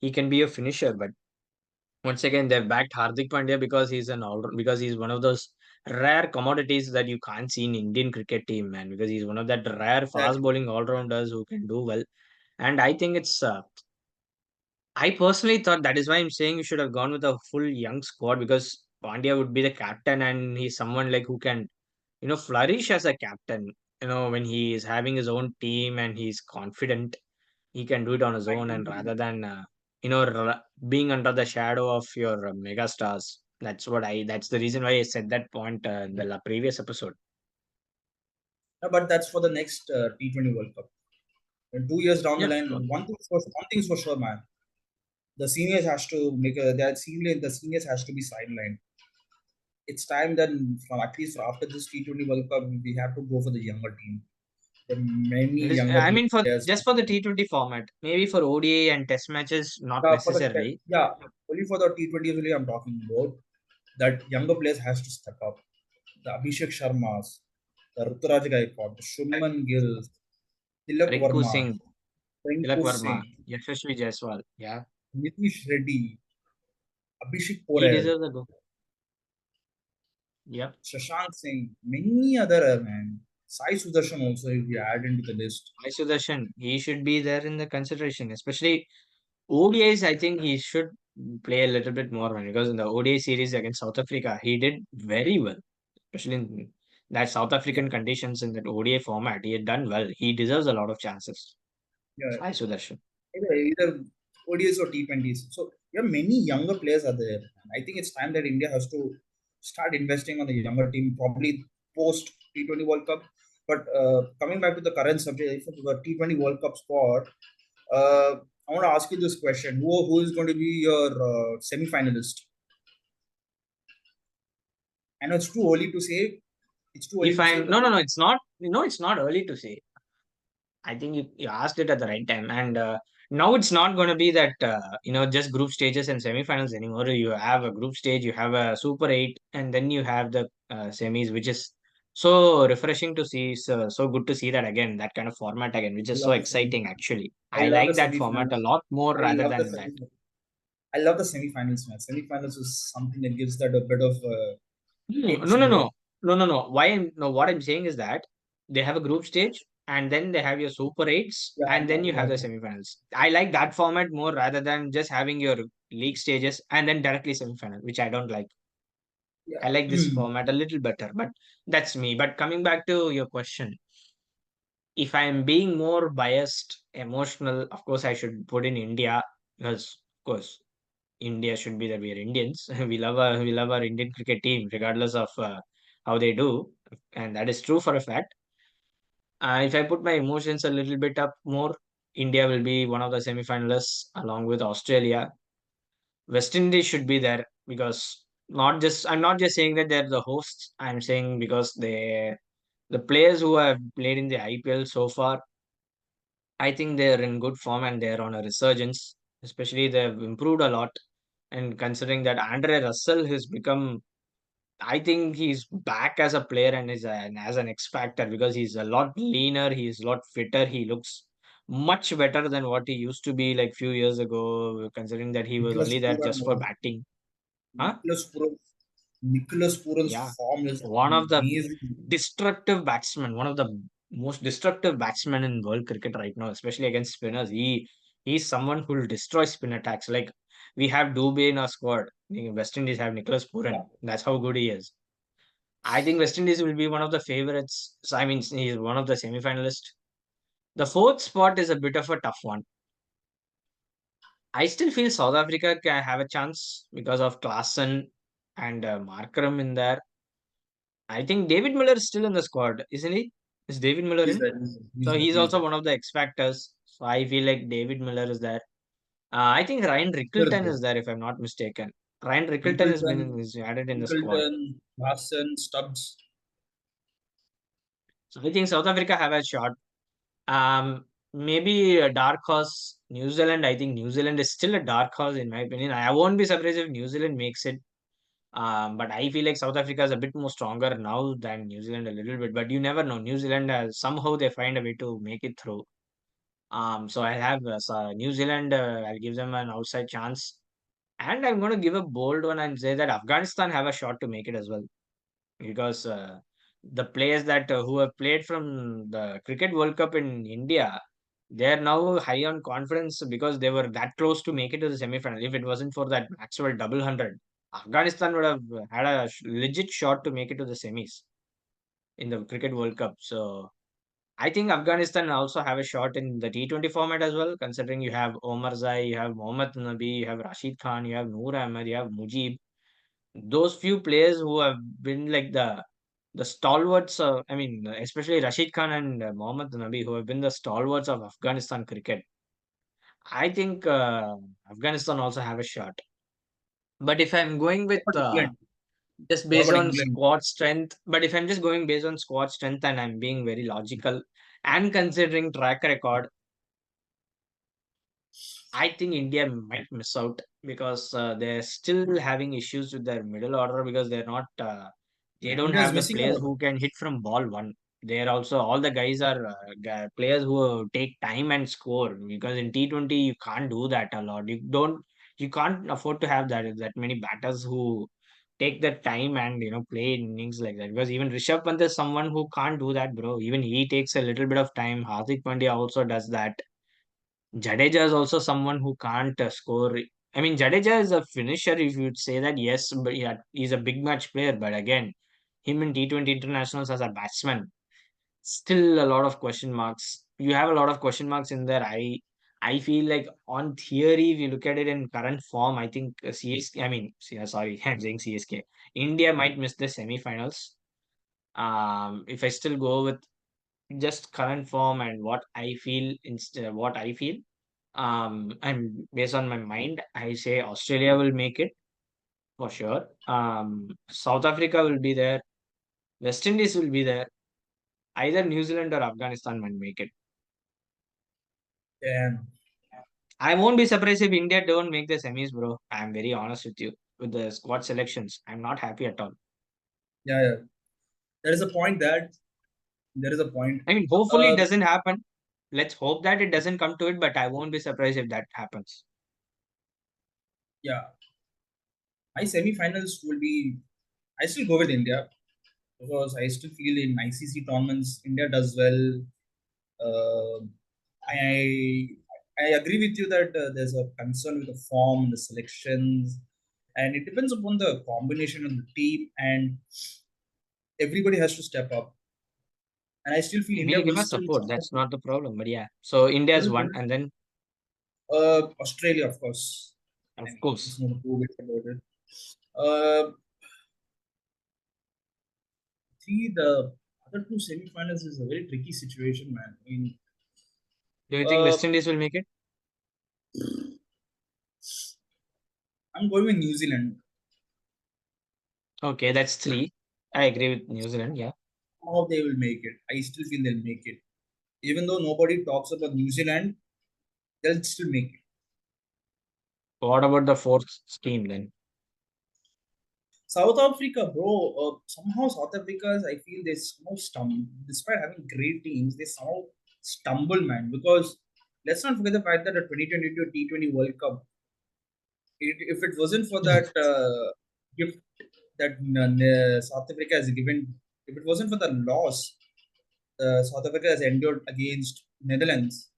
he can be a finisher. But once again, they've backed Hardik Pandya because he's an all because he's one of those rare commodities that you can't see in Indian cricket team, man. Because he's one of that rare fast exactly, bowling all rounders who can do well. And I think I personally thought that is why I'm saying you should have gone with a full young squad because Pandya would be the captain and he's someone like who can flourish as a captain. When he is having his own team and he's confident, he can do it on his I own. And totally rather than being under the shadow of your mega stars, that's the reason why I said that point in the previous episode. no, but that's for the next T20 World Cup. And 2 years down the Yeah, line, sure. one thing's for sure, man. The seniors has to make the seniors has to be sidelined. It's time that from at least for after this T20 World Cup, we have to go for the younger team. There are many That is, younger I mean, for players. just for the T20 format, maybe for ODI and Test matches, not For the necessarily. only for the T20 only I'm talking about. That younger players has to step up. The Abhishek Sharmas, the Ruturaj Gaikwad, the Shubman Gill, Tilak Rinku Verma, Singh, Tilak Rinku Verma, Singh, Yashasvi Jaiswal. Yeah, Nitish Reddy, Abhishek he Porel, deserves a go. Yep. Shashank Singh, many other man. Sai Sudarshan also if you add into the list. Sai Sudarshan, he should be there in the consideration, especially ODIs. I think he should play a little bit more man, because in the ODI series against South Africa, he did very well, especially in that South Yeah, African conditions in that ODI format. He had done well. He deserves a lot of chances. yeah. Sai Sudarshan. Either ODIs or T20s. So yeah, many younger players are there. And I think it's time that India has to start investing on the younger team, probably post T20 World Cup. But coming back to the current subject, for the T20 World Cup squad, I want to ask you this question: Who is going to be your semi-finalist? I know it's too early to say. It's too early If to say, I'm but no, no, no, it's not. It's not early to say. I think you asked it at the right time. And now it's not going to be that, just group stages and semifinals anymore. You have a group stage, you have a Super 8, and then you have the semis, which is so refreshing to see. So good to see that again, that kind of format again, which I is so love the exciting, semi-finals. actually. I I love the like that format a semi-finals. lot more I rather love the than that. semi. I love the semi-finals, man. Semi-finals is something that gives that a bit of No, edge no, no, more. no, no, no, no. No, what I'm saying is that they have a group stage and then they have your Super 8s Yeah, and then you yeah, have the yeah. semifinals. I like that format more rather than just having your league stages and then directly semifinal, which I don't like. I like this Yeah. format a little better, but that's me. But coming back to your question, if I'm being more biased, emotional, of course I should put in India because, of course, India should be that we are Indians. We love our Indian cricket team, regardless of how they do, and that is true for a fact. If I put my emotions a little bit up more, India will be one of the semi-finalists along with Australia. West Indies should be there because I'm not just saying that they're the hosts. I'm saying because the players who have played in the IPL so far, I think they're in good form and they're on a resurgence. Especially they've improved a lot. And considering that Andre Russell has become, I think he's back as a player and as an X factor because he's a lot leaner, he's a lot fitter, he looks much better than what he used to be like few years ago, considering that he was Nicholas only there Puran, just for batting. Huh? Nicholas Puran, Nicholas Puran's Yeah. form is One of the amazing. destructive batsmen, one of the most destructive batsmen in world cricket right now, especially against spinners. He's someone who will destroy spin attacks. Like we have Dube in our squad. West Indies have Nicholas Yeah. Puran. That's how good he is. I think West Indies will be one of the favorites. So, I mean, he's one of the semi-finalists. The fourth spot is a bit of a tough one. I still feel South Africa can have a chance because of Klaassen and Markram in there. I think David Miller is still in the squad, isn't he? Is David Miller He's in? there. So He's there. he's He's also there. one of the X factors. So I feel like David Miller is there. I think Ryan Miller is Rickleton there. is there, if I'm not mistaken. Ryan Rickleton has Winkleton, been is added in the squad. Winkleton, Larson, Stubbs. So I think South Africa have a shot. Maybe a dark horse, New Zealand. I think New Zealand is still a dark horse in my opinion. I won't be surprised if New Zealand makes it. But I feel like South Africa is a bit more stronger now than New Zealand a little bit. But you never know. New Zealand somehow they find a way to make it through. So I have New Zealand. I'll give them an outside chance, and I'm going to give a bold one and say that Afghanistan have a shot to make it as well because the players that who have played from the Cricket World Cup in India, they are now high on confidence because they were that close to make it to the semi-final. If it wasn't for that Maxwell double hundred, Afghanistan would have had a legit shot to make it to the semis in the Cricket World Cup. So I think Afghanistan also have a shot in the T20 format as well, considering you have Omar Zai, you have Mohammad Nabi, you have Rashid Khan, you have Noor Ahmed, you have Mujib. Those few players who have been like the stalwarts of, I mean, especially Rashid Khan and Mohammad Nabi, who have been the stalwarts of Afghanistan cricket. I think Afghanistan also have a shot. But if I'm going with What about England? just What based about on England? squad strength, but if I'm just going based on squad strength and I'm being very logical and considering track record, I think India might miss out because they're still having issues with their middle order because they're not they don't India is have the missing players out. who can hit from ball one. They're also all the guys are players who take time and score because in T20 you can't do that a lot. You can't afford to have that many batters who take the time and play innings like that because even Rishabh Pant is someone who can't do that, bro. Even he takes a little bit of time. Hardik Pandya also does that. Jadeja is also someone who can't score. I mean, Jadeja is a finisher, if you'd say that, yes, but yeah, he's a big match player. But again, him in T20 internationals as a batsman, still a lot of question marks. You have a lot of question marks in there. I feel like on theory, if you look at it in current form, I think CSK, I mean, sorry, I'm saying CSK. India might miss the semi-finals. If I still go with just current form and what I feel instead what I feel. And based on my mind, I say Australia will make it for sure. South Africa will be there. West Indies will be there. Either New Zealand or Afghanistan might make it. And I won't be surprised if India don't make the semis, bro. I'm very honest with you. With the squad selections, I'm not happy at all. yeah, yeah. There is a point that there is a point. I mean, hopefully it Uh, doesn't happen. Let's hope that it doesn't come to it, but I won't be surprised if that happens. yeah, my semi-finals will be. I still go with India because I still feel in ICC tournaments India does well. Uh, I I agree with you that there's a concern with the form, the selections, and it depends upon the combination of the team, and everybody has to step up. And I still feel India We'll give will us still support. That's not the problem. But yeah, so India is one, will and then Australia, of course. I of mean, there's course. no two ways about it. Uh, See, the other two semi-finals is a very tricky situation, man. I mean, Do you think uh, West Indies will make it? I'm going with New Zealand. Okay, that's three. I agree with New Zealand. Yeah. How they will make it? I still feel they'll make it. Even though nobody talks about New Zealand, they'll still make it. What about the fourth team then? South Africa, bro. Somehow South Africa, I feel they somehow stumble. Despite having great teams, they somehow stumble, man. Because let's not forget the fact that the 2022 T20 World Cup, if it wasn't for that gift that South Africa has given, if it wasn't for the loss South Africa has endured against Netherlands,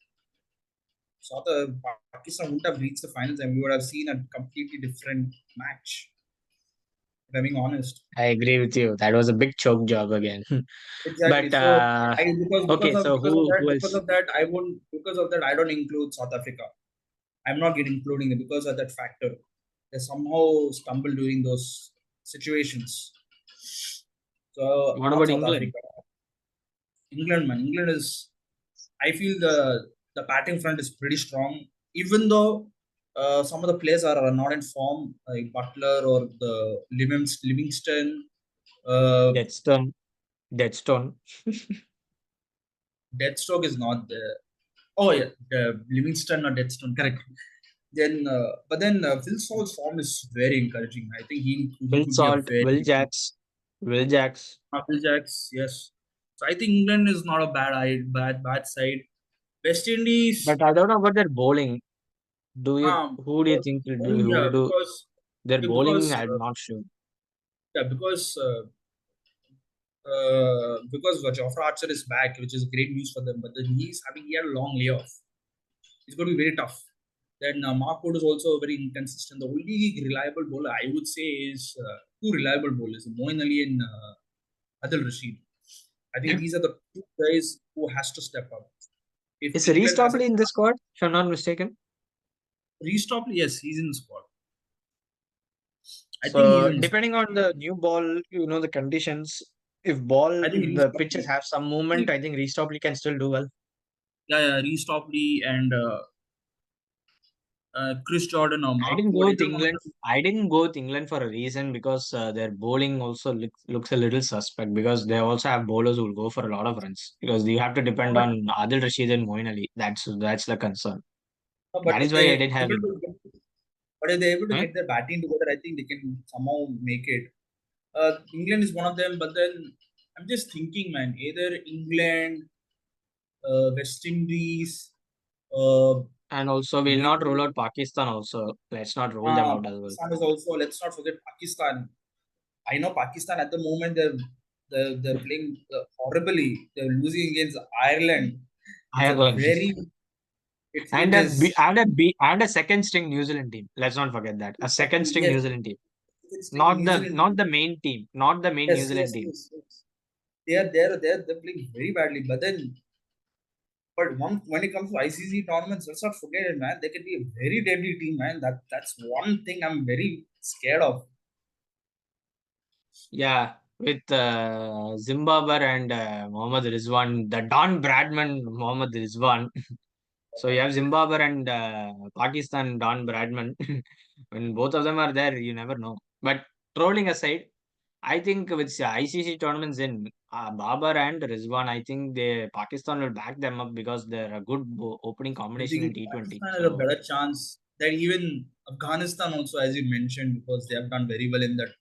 Pakistan wouldn't have reached the finals, and we would have seen a completely different match. If I'm being honest. I agree with you. That was a big choke job again. Exactly. But So I okay, so because of who else? that I won't because of that I don't include South Africa. I'm not getting including them because of that factor. They somehow stumble during those situations. So What not about South England? Africa. England, man. England is. I feel the batting front is pretty strong, even though some of the players are not in form, like Butler or the Livingston. Uh, Deadstone. Deadstone. Deathstroke is not there. Oh yeah, the Livingston or Deathstone, correct. Then, but then Phil Saul's form is very encouraging. I think he Will could be a Salt. very Will Jacks. Will Jacks. Apple Jacks. Yes, so I think England is not a bad side. West Indies, But I don't know about their bowling. Who do you because think will do? bowling, Who yeah, will do their bowling? because I'm not sure. yeah, because Jofra Archer is back, which is great news for them. But then he had a long layoff. It's going to be very tough. Then Mark Wood is also very inconsistent. The only reliable bowler I would say is two reliable bowlers, Moeen Ali and Adil Rashid. I think Yeah. these are the two guys who has to step up. If Is England Reece has a in the squad? If I'm not mistaken. restop, yes, he's in the squad. I think he's So in the squad. depending on the new ball, the conditions. I think If the restop. pitches have some movement, I think Reece can still do well. Yeah, restop and Chris Jordan or I Mark didn't go Wood, with either one of England. them. I didn't go with England for a reason because their bowling also looks a little suspect because they also have bowlers who will go for a lot of runs because you have to depend But, on Adil Rashid and Moeen Ali. That's the concern. but That is if why I they didn't have able him. to but if they're able to Huh? get their batting together, I think they can somehow make it. England is one of them, but then I'm just thinking, man, either England, West Indies, uh, And also, we'll not rule maybe out Pakistan. Also, let's not rule them out as well. Pakistan is also. Let's not forget Pakistan. I know Pakistan at the moment they're playing horribly. They're losing against Ireland. It's a Ireland. very it is And a second string New Zealand team. Let's not forget that a second exactly string yes. New Zealand team, It's the New Zealand not team. the main team, not the main New Yes, Zealand yes, team. yes, yes. They're playing very badly. But when it comes to ICC tournaments, let's not forget it, man. They can be a very deadly team, man. That's one thing I'm very scared of. Yeah, with Zimbabwe and Mohammad Rizwan, the Don Bradman Mohammad Rizwan. So you have Zimbabwe and Pakistan Don Bradman. When both of them are there, you never know. But trolling aside, I think with ICC tournaments in Babar and Rizwan, I think Pakistan will back them up because they're a good opening I combination in think T20. Pakistan has a So better chance that even Afghanistan also, as you mentioned, because they have done very well in that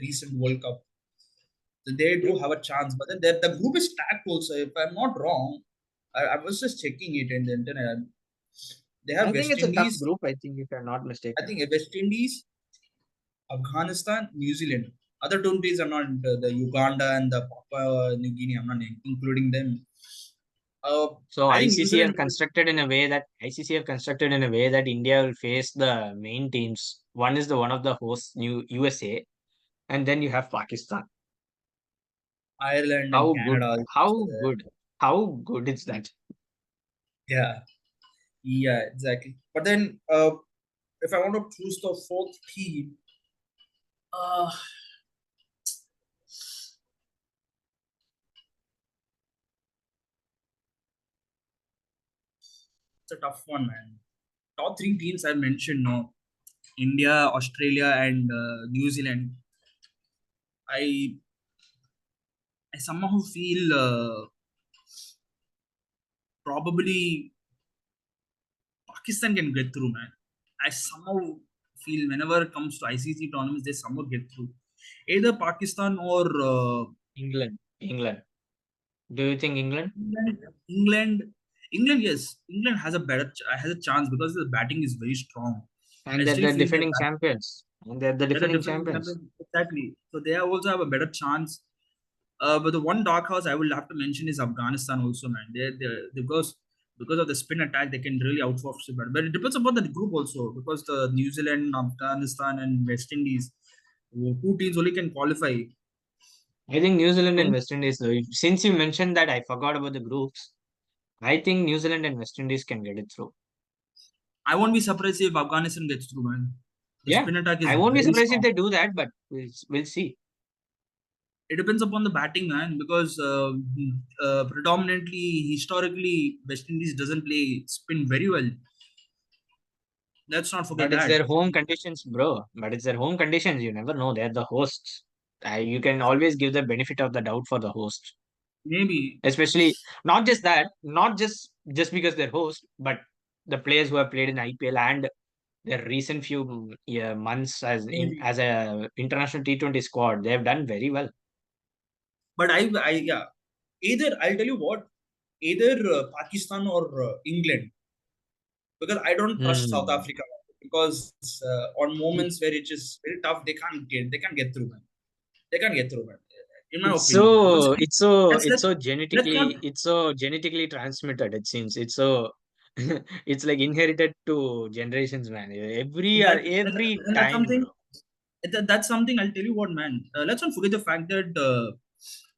recent World Cup. So they do have a chance. But then the group is stacked also. If I'm not wrong, I was just checking it in the internet. They have I think West it's a tough Indies. group. I think if I'm not I mistaken. think West Indies, Afghanistan, New Zealand. Other countries are not the Uganda and the Papua New Guinea. I'm not including them. Uh, So I think New ICC Zealand. have constructed in a way that India will face the main teams. One is the one of the hosts, New USA, and then you have Pakistan. Ireland and How good? Canada is also How there. good? How good is that? Yeah, yeah, exactly. But then, if I want to choose the fourth team, uh, it's a tough one, man. Top three teams I mentioned, no, India, Australia, and New Zealand. I I somehow feel probably Pakistan can get through, man. I somehow feel whenever it comes to ICC tournaments, they somehow get through. Either Pakistan or England. England. Do you think England? England, England, England. Yes, England has has a chance because the batting is very strong. And I they're still the feel defending champions. And they're the they're a defending different champions. exactly. So they also have a better chance. But the one dark horse I will have to mention is Afghanistan also, man. Because of the spin attack, they can really outfox it. But it depends upon the group also because the New Zealand, Afghanistan, and West Indies, two teams only can qualify. I think New Zealand and Don't West Indies, though, since you mentioned that, I forgot about the groups. I think New Zealand and West Indies can get it through. I won't be surprised if Afghanistan gets through, man. The Yeah, spin attack is I won't be very surprised if strong. they do that, but we'll see. It depends upon the batting, man, because predominantly, historically, West Indies doesn't play spin very well. Let's not forget But it's that. their home conditions, bro. But it's their home conditions. You never know. They're the hosts. You can always give the benefit of the doubt for the host. Maybe, Especially not just that, not just because they're host, but the players who have played in IPL and their recent few yeah, months maybe. as a international T20 squad, they have done very well. But yeah. Either I'll tell you what. Either Pakistan or England, because I don't trust South Hmm. Africa because on moments where it is very tough, they can't get through, man. They can't get through, man. In my It's opinion, because so it's so let's it's let's so let's not. genetically transmitted. It seems it's so it's like inherited to generations, man. Every That's time, something. bro. That's something. I'll tell you what, man. Let's not forget the fact that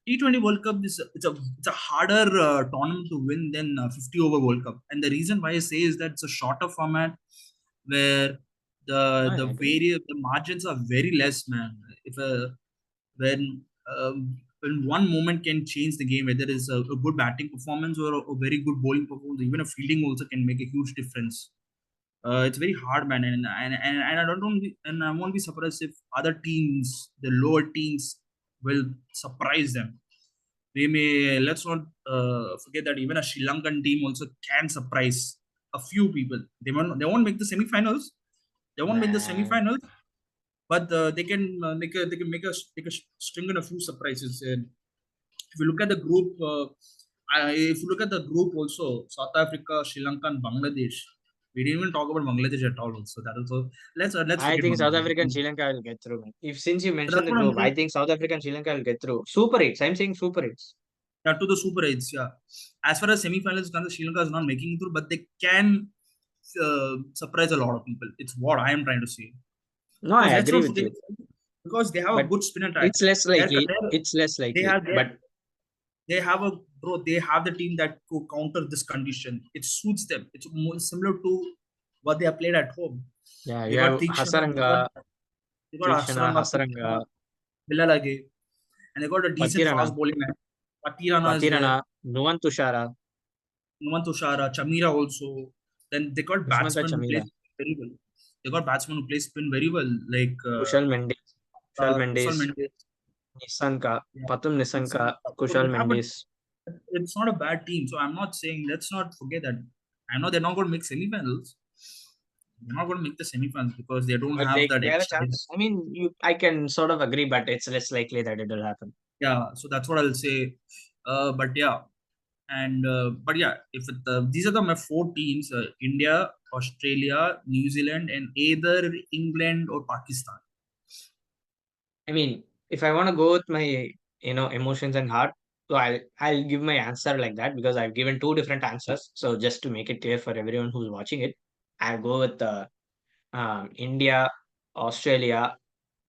T20 World Cup is it's a harder tournament to win than 50 over World Cup, and the reason why I say is that it's a shorter format where I agree. the margins are very less, man. If when one moment can change the game, whether it's a good batting performance or a very good bowling performance, even a fielding also can make a huge difference. It's very hard, man, and I don't be, and I won't be surprised if other teams, the lower teams, will surprise them. They may let's not forget that even a Sri Lankan team also can surprise a few people. They won't make the semifinals. They won't make the Man, semifinals, but they can make a string in a few surprises. And if you look at the group, if you look at the group also, South Africa, Sri Lanka, and Bangladesh. We didn't even talk about Bangladesh at all. So that also let's I forget think South Bangladesh. Africa and Sri Lanka will get through, man. If since you So mentioned that's the what I'm group, I saying. think South Africa and Sri Lanka will get through. Super eights. I'm saying super eights. Yeah, to the Super 8s, yeah. As far as semi-finals is concerned, Sri Lanka is not making it through, but they can surprise a lot of people. It's what I am trying to say. No, I Because let's agree not with forget, you. because they have a But good spin attack. it's less They're, likely. they're, It's less they likely. have they But they have a bro. They have the team that could counter this condition. It suits them. It's more similar to what they have played at home. yeah, They you got have Tikshana, Hasaranga, they got Tikshana, Asranga, Hasaranga, Tikshana, Villalage, and they got a decent Patirana, fast bowling man. Patirana is there. Patirana, Nuwan Tushara, Numan Tushara, Chamira also. Then they got Dushmanta batsmen who play Chamira, very well. They got batsmen who play spin very well, like Kushal Mendes, Kushal Kushal Mendes, Mendes. Nisanka, Yeah, Patum it's Nisanka, so they Kushal have a. Mendes. It's not a bad team. So I'm not saying let's not forget that. I know they're not going to make semifinals. They're not going to make the semifinals because they don't But have that they have a extra. chance. I mean, I can sort of agree, but it's less likely that it will happen. Yeah, so that's what I'll say. But yeah, and but yeah, if these are my four teams: India, Australia, New Zealand, and either England or Pakistan. I mean, if I want to go with my, emotions and heart, so I'll give my answer like that because I've given two different answers. So just to make it clear for everyone who's watching it, I'll go with India, Australia,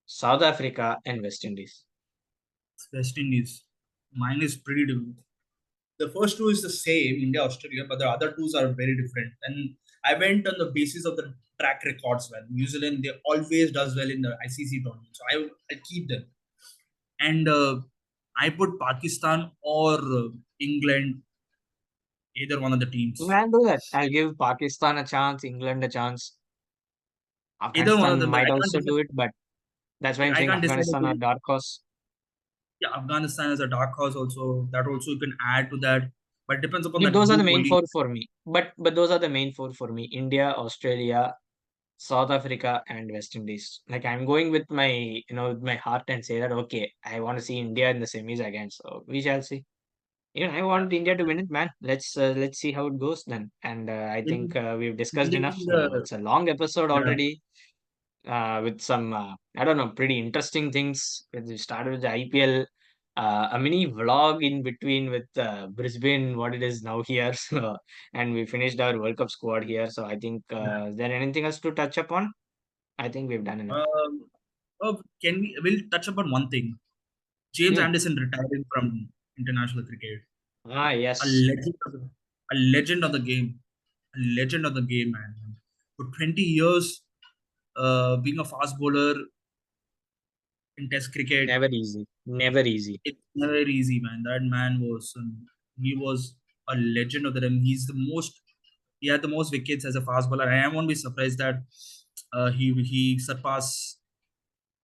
South Africa, and West Indies. West Indies. Mine is pretty different. The first two is the same, India, Australia, but the other twos are very different. And I went on the basis of the track records. Well, New Zealand they always does well in the ICC tournament, so I keep them. And I put Pakistan or England, either one of the teams. I'll do that. I'll give Pakistan a chance, England a chance. Either one Afghanistan of them, but might also do it, but that's why I'm I saying can't decide Afghanistan or between. dark horse. Yeah, Afghanistan is a dark horse also. That also you can add to that, but it depends upon Yeah, that those are the group main only. four for me. But those are the main four for me. India, Australia, South Africa, and West Indies. Like I'm going with my, with my heart and say that okay, I want to see India in the semis again. So we shall see. Even I Yeah. want India to win it, man. Let's see how it goes then. And I think In, we've discussed in enough. So the it's a long episode yeah. already. With some I don't know, pretty interesting things. We started with the IPL, a mini vlog in between with Brisbane, what it is now here. So, and we finished our World Cup squad here. So I think is there anything else to touch upon? I think we've done enough. Um, can we'll touch upon one thing. James Hmm. Anderson retiring from international cricket. Ah, A yes. legend, a legend of the game, a legend of the game, man. for 20 years, being a fast bowler in Test cricket, Never easy. Never easy. it's never easy, man. That man was he was a legend of the game. He had the most wickets as a fast bowler. I won't be surprised that he surpassed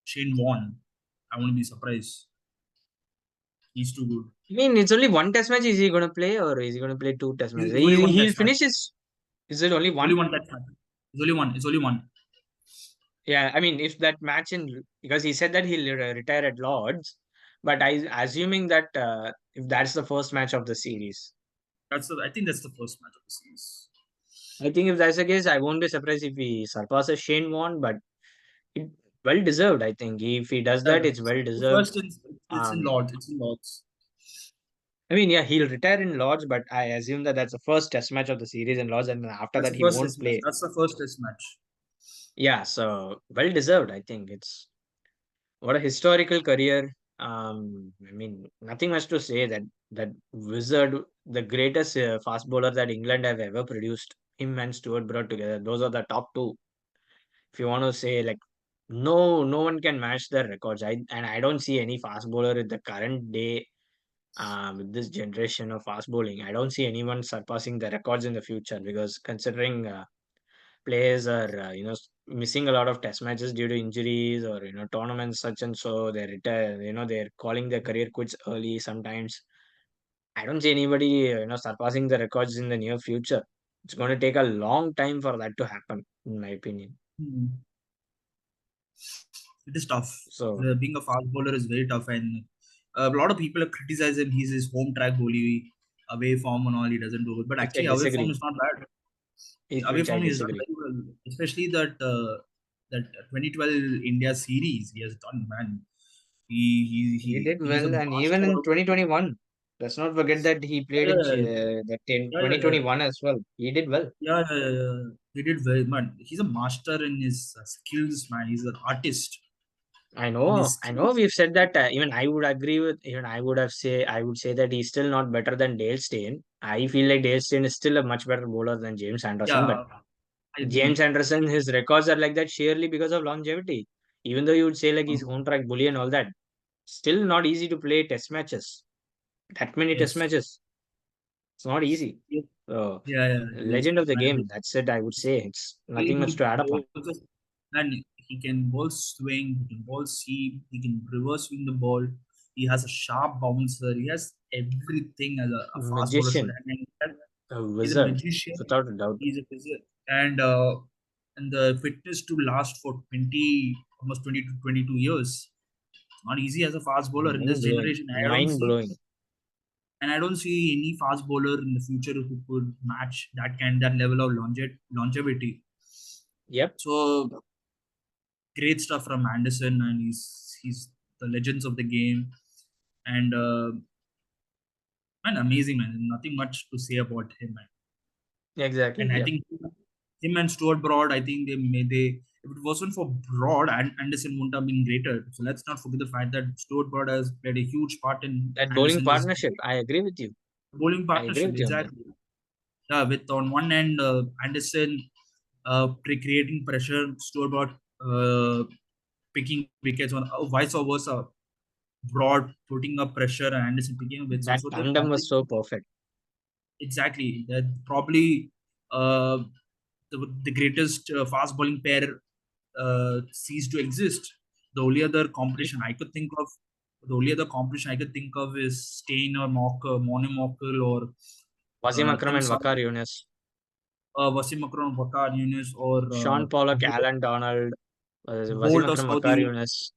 Shane Warne. I won't be surprised. He's too good. I mean, it's only one test match. Is he going to play or is he going to play two test matches? It's only one He'll test match. finish his. Is it only Only one? one test match. It's only one. It's only one. Yeah, I mean, if that match in because he said that he'll retire at Lords, but assuming that if that's the first match of the series, I think that's the first match of the series. I think if that's the case, I won't be surprised if he surpasses Shane Warne, but it well deserved. I think if he does that, it's well The deserved. first it's in Um, Lords. It's in Lords. I mean, yeah, he'll retire in Lords, but I assume that that's the first Test match of the series in Lords, and then after That's that the he first won't test match. play. That's the first test match. Yeah, so well deserved. I think it's what a historical career. I mean, nothing much to say that wizard, the greatest fast bowler that England have ever produced. Him and Stuart Broad together, those are the top two. If you want to say like, no one can match their records. I don't see any fast bowler in the current day. With this generation of fast bowling, I don't see anyone surpassing the records in the future because considering players are missing a lot of test matches due to injuries or tournaments such and so they retire, they're calling their career quits early sometimes. I don't see anybody surpassing the records in the near future. It's going to take a long time for that to happen in my opinion. Hmm. It is tough. So Being a fast bowler is very tough, and a lot of people have criticized him. He's his home track bowling, away form and all. He doesn't do it, but which I actually, away form disagree, is not bad. Away which I form is done disagree. very well, especially that 2012 India series he has done. Man, He did he's a well, and even master in of 2021, let's not forget that he played in yeah, that in yeah, yeah, yeah. 2021 as well. He did well. Yeah, yeah, yeah, yeah. He did very man. He's a master in his skills, man. He's an artist in his I know. skills. We've said that. Even I would agree with. Even I would say that he's still not better than Dale Steyn. I feel like Dale Steyn is still a much better bowler than James Anderson. But Yeah, I James agree. Anderson, his records are like that sheerly because of longevity. Even though you would say like he's Um, home track bully and all that, still not easy to play test matches. That many test yes. matches, it's not easy. Yeah, So, yeah, yes. legend of the And game. That's it. I would say it's nothing much he to add upon. bowls and he can ball swing, he can ball seam, he can reverse swing the ball. He has a sharp bouncer. He has everything as a fast bowler should Magician, have. And a he's a wizard, magician. without a doubt. He's a wizard. And the fitness to last for 20 almost 20 to 22 years. Not easy as a fast bowler in Mind this blowing. generation. Mind blowing. I don't see any fast bowler in the future who could match that level of longevity. Yep. So great stuff from Anderson, and he's the legends of the game, and man, amazing man. Nothing much to say about him, man. Exactly. And I Yep. think him and Stuart Broad, I think they if it wasn't for Broad, and Anderson wouldn't have been greater. So let's not forget the fact that Stuart Broad has played a huge part in That bowling Anderson's partnership. I agree with you. bowling I agree partnership. with you on that. Exactly. Yeah, with on one end Anderson creating pressure, Stuart Broad picking wickets on vice versa. Broad putting up pressure and Anderson picking up wickets. That So they're tandem probably was so perfect. exactly that probably uh, the greatest fast bowling pair ceased to exist. The only other Yep. competition I could think of, the only other competition I could think of is Stain or Monomokel or Wasim I Akram think and some Wakar Yunus. Wasim Akram, Bakar Yunus or Sean Pollock, Alan Donald, Wasim Bolt or Akram, Wakar Saudi, Yunus,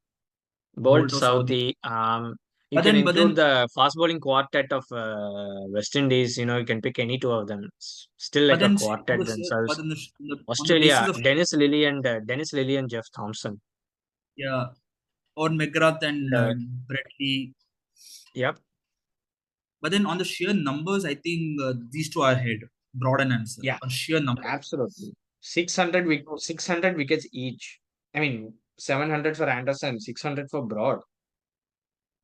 Bolt Bolt or Saudi. Southey. You can But include then the fast bowling quartet of West Indies. You can pick any two of them. It's still like a See, on quartet but themselves. on the basis Australia, of Dennis Lilly and Jeff Thompson. yeah, or McGrath And, and Bradley. yep, But then on the sheer numbers, I think these two are ahead, Broad and Anderson, yeah, on sheer numbers. absolutely. 600 wickets each. I mean, 700 for Anderson, 600 for Broad.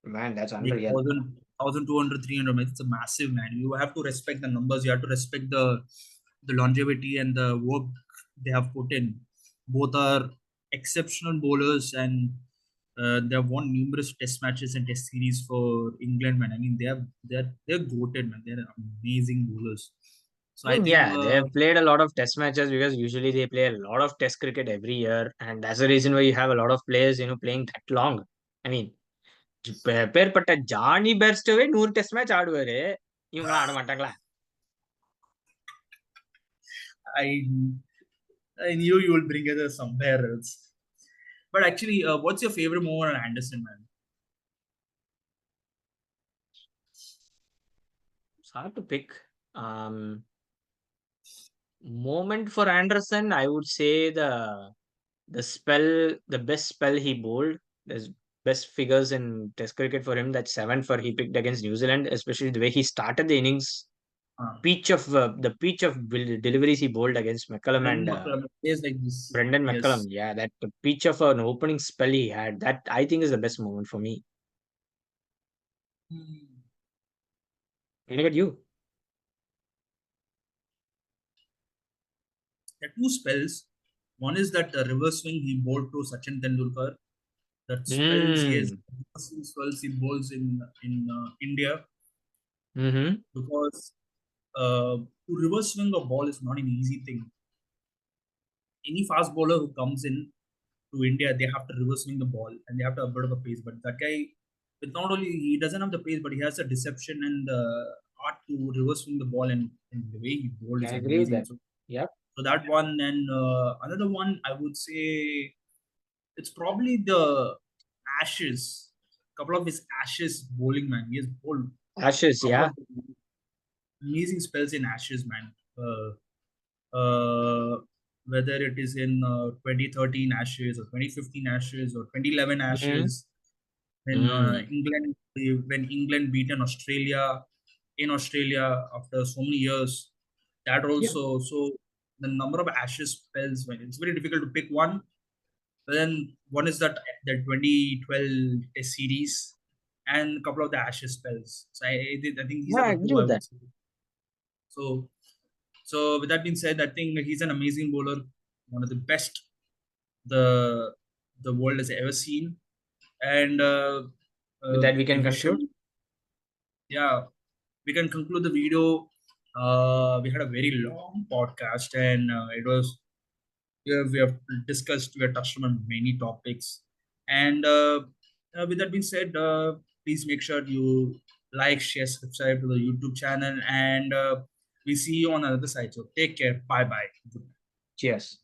Man, that's Like unreal. 1,200, 300. It's a massive man. You have to respect the numbers. You have to respect the longevity and the work they have put in. Both are exceptional bowlers, and they have won numerous test matches and test series for England, man. I mean, they're goated, man. They're amazing bowlers. So I I mean, think yeah, they have played a lot of test matches because usually they play a lot of test cricket every year, and that's the reason why you have a lot of players, playing that long. I mean, பேர்பட்ட Johnny பெர்ஸ்டோவே 100 test match ஆடுவாரு. இவங்களாம் ஆட மாட்டாங்களா? I I knew you will bring it somewhere else. But actually, what's your favorite moment on Anderson, man? It's hard to pick. Um, Moment for Anderson, I would say the best spell he bowled. There's best figures in Test cricket for him. That 7 for he picked against New Zealand, especially the way he started the innings. Uh, Pitch of deliveries he bowled against McCullum Brendan and McCullum plays like this. Brendan McCullum. Yes. Yeah, that pitch of an opening spell he had, that I think is the best moment for me. What about you? There are two spells. One is that reverse swing he bowled to Sachin Tendulkar. That spells he has Mm. spells he bowls in India, Mm-hmm. because to reverse swing a ball is not an easy thing. Any fast bowler who comes in to India, they have to reverse swing the ball and they have to have a bit of a pace. But that guy, with not only he doesn't have the pace, but he has the deception and the art to reverse swing the ball, and the way he bowled I is agree with amazing. that. Yep. So that one, and another one, I would say it's probably the Ashes. Couple of his Ashes bowling, man. He has bowled Ashes, couple yeah. of amazing spells in Ashes, man. Whether it is in 2013 Ashes or 2015 Ashes or 2011 Mm-hmm. Ashes, when Mm. England beaten Australia in Australia after so many years. That Yeah. also, so the number of Ashes spells, when it's very difficult to pick one. But then one is that the 2012 Test series and a couple of the Ashes spells. So I think these Yeah, are I the agree two I with would that. say. So so with that being said, I think he's an amazing bowler, one of the best the the world has ever seen. And With that, we we can wish conclude. him, yeah, we can conclude the video. We had a very long podcast, and we have discussed, we have touched on many topics. And with that being said, please make sure you like, share, subscribe to the YouTube channel, and we see you on another side. So take care. Bye bye. Cheers.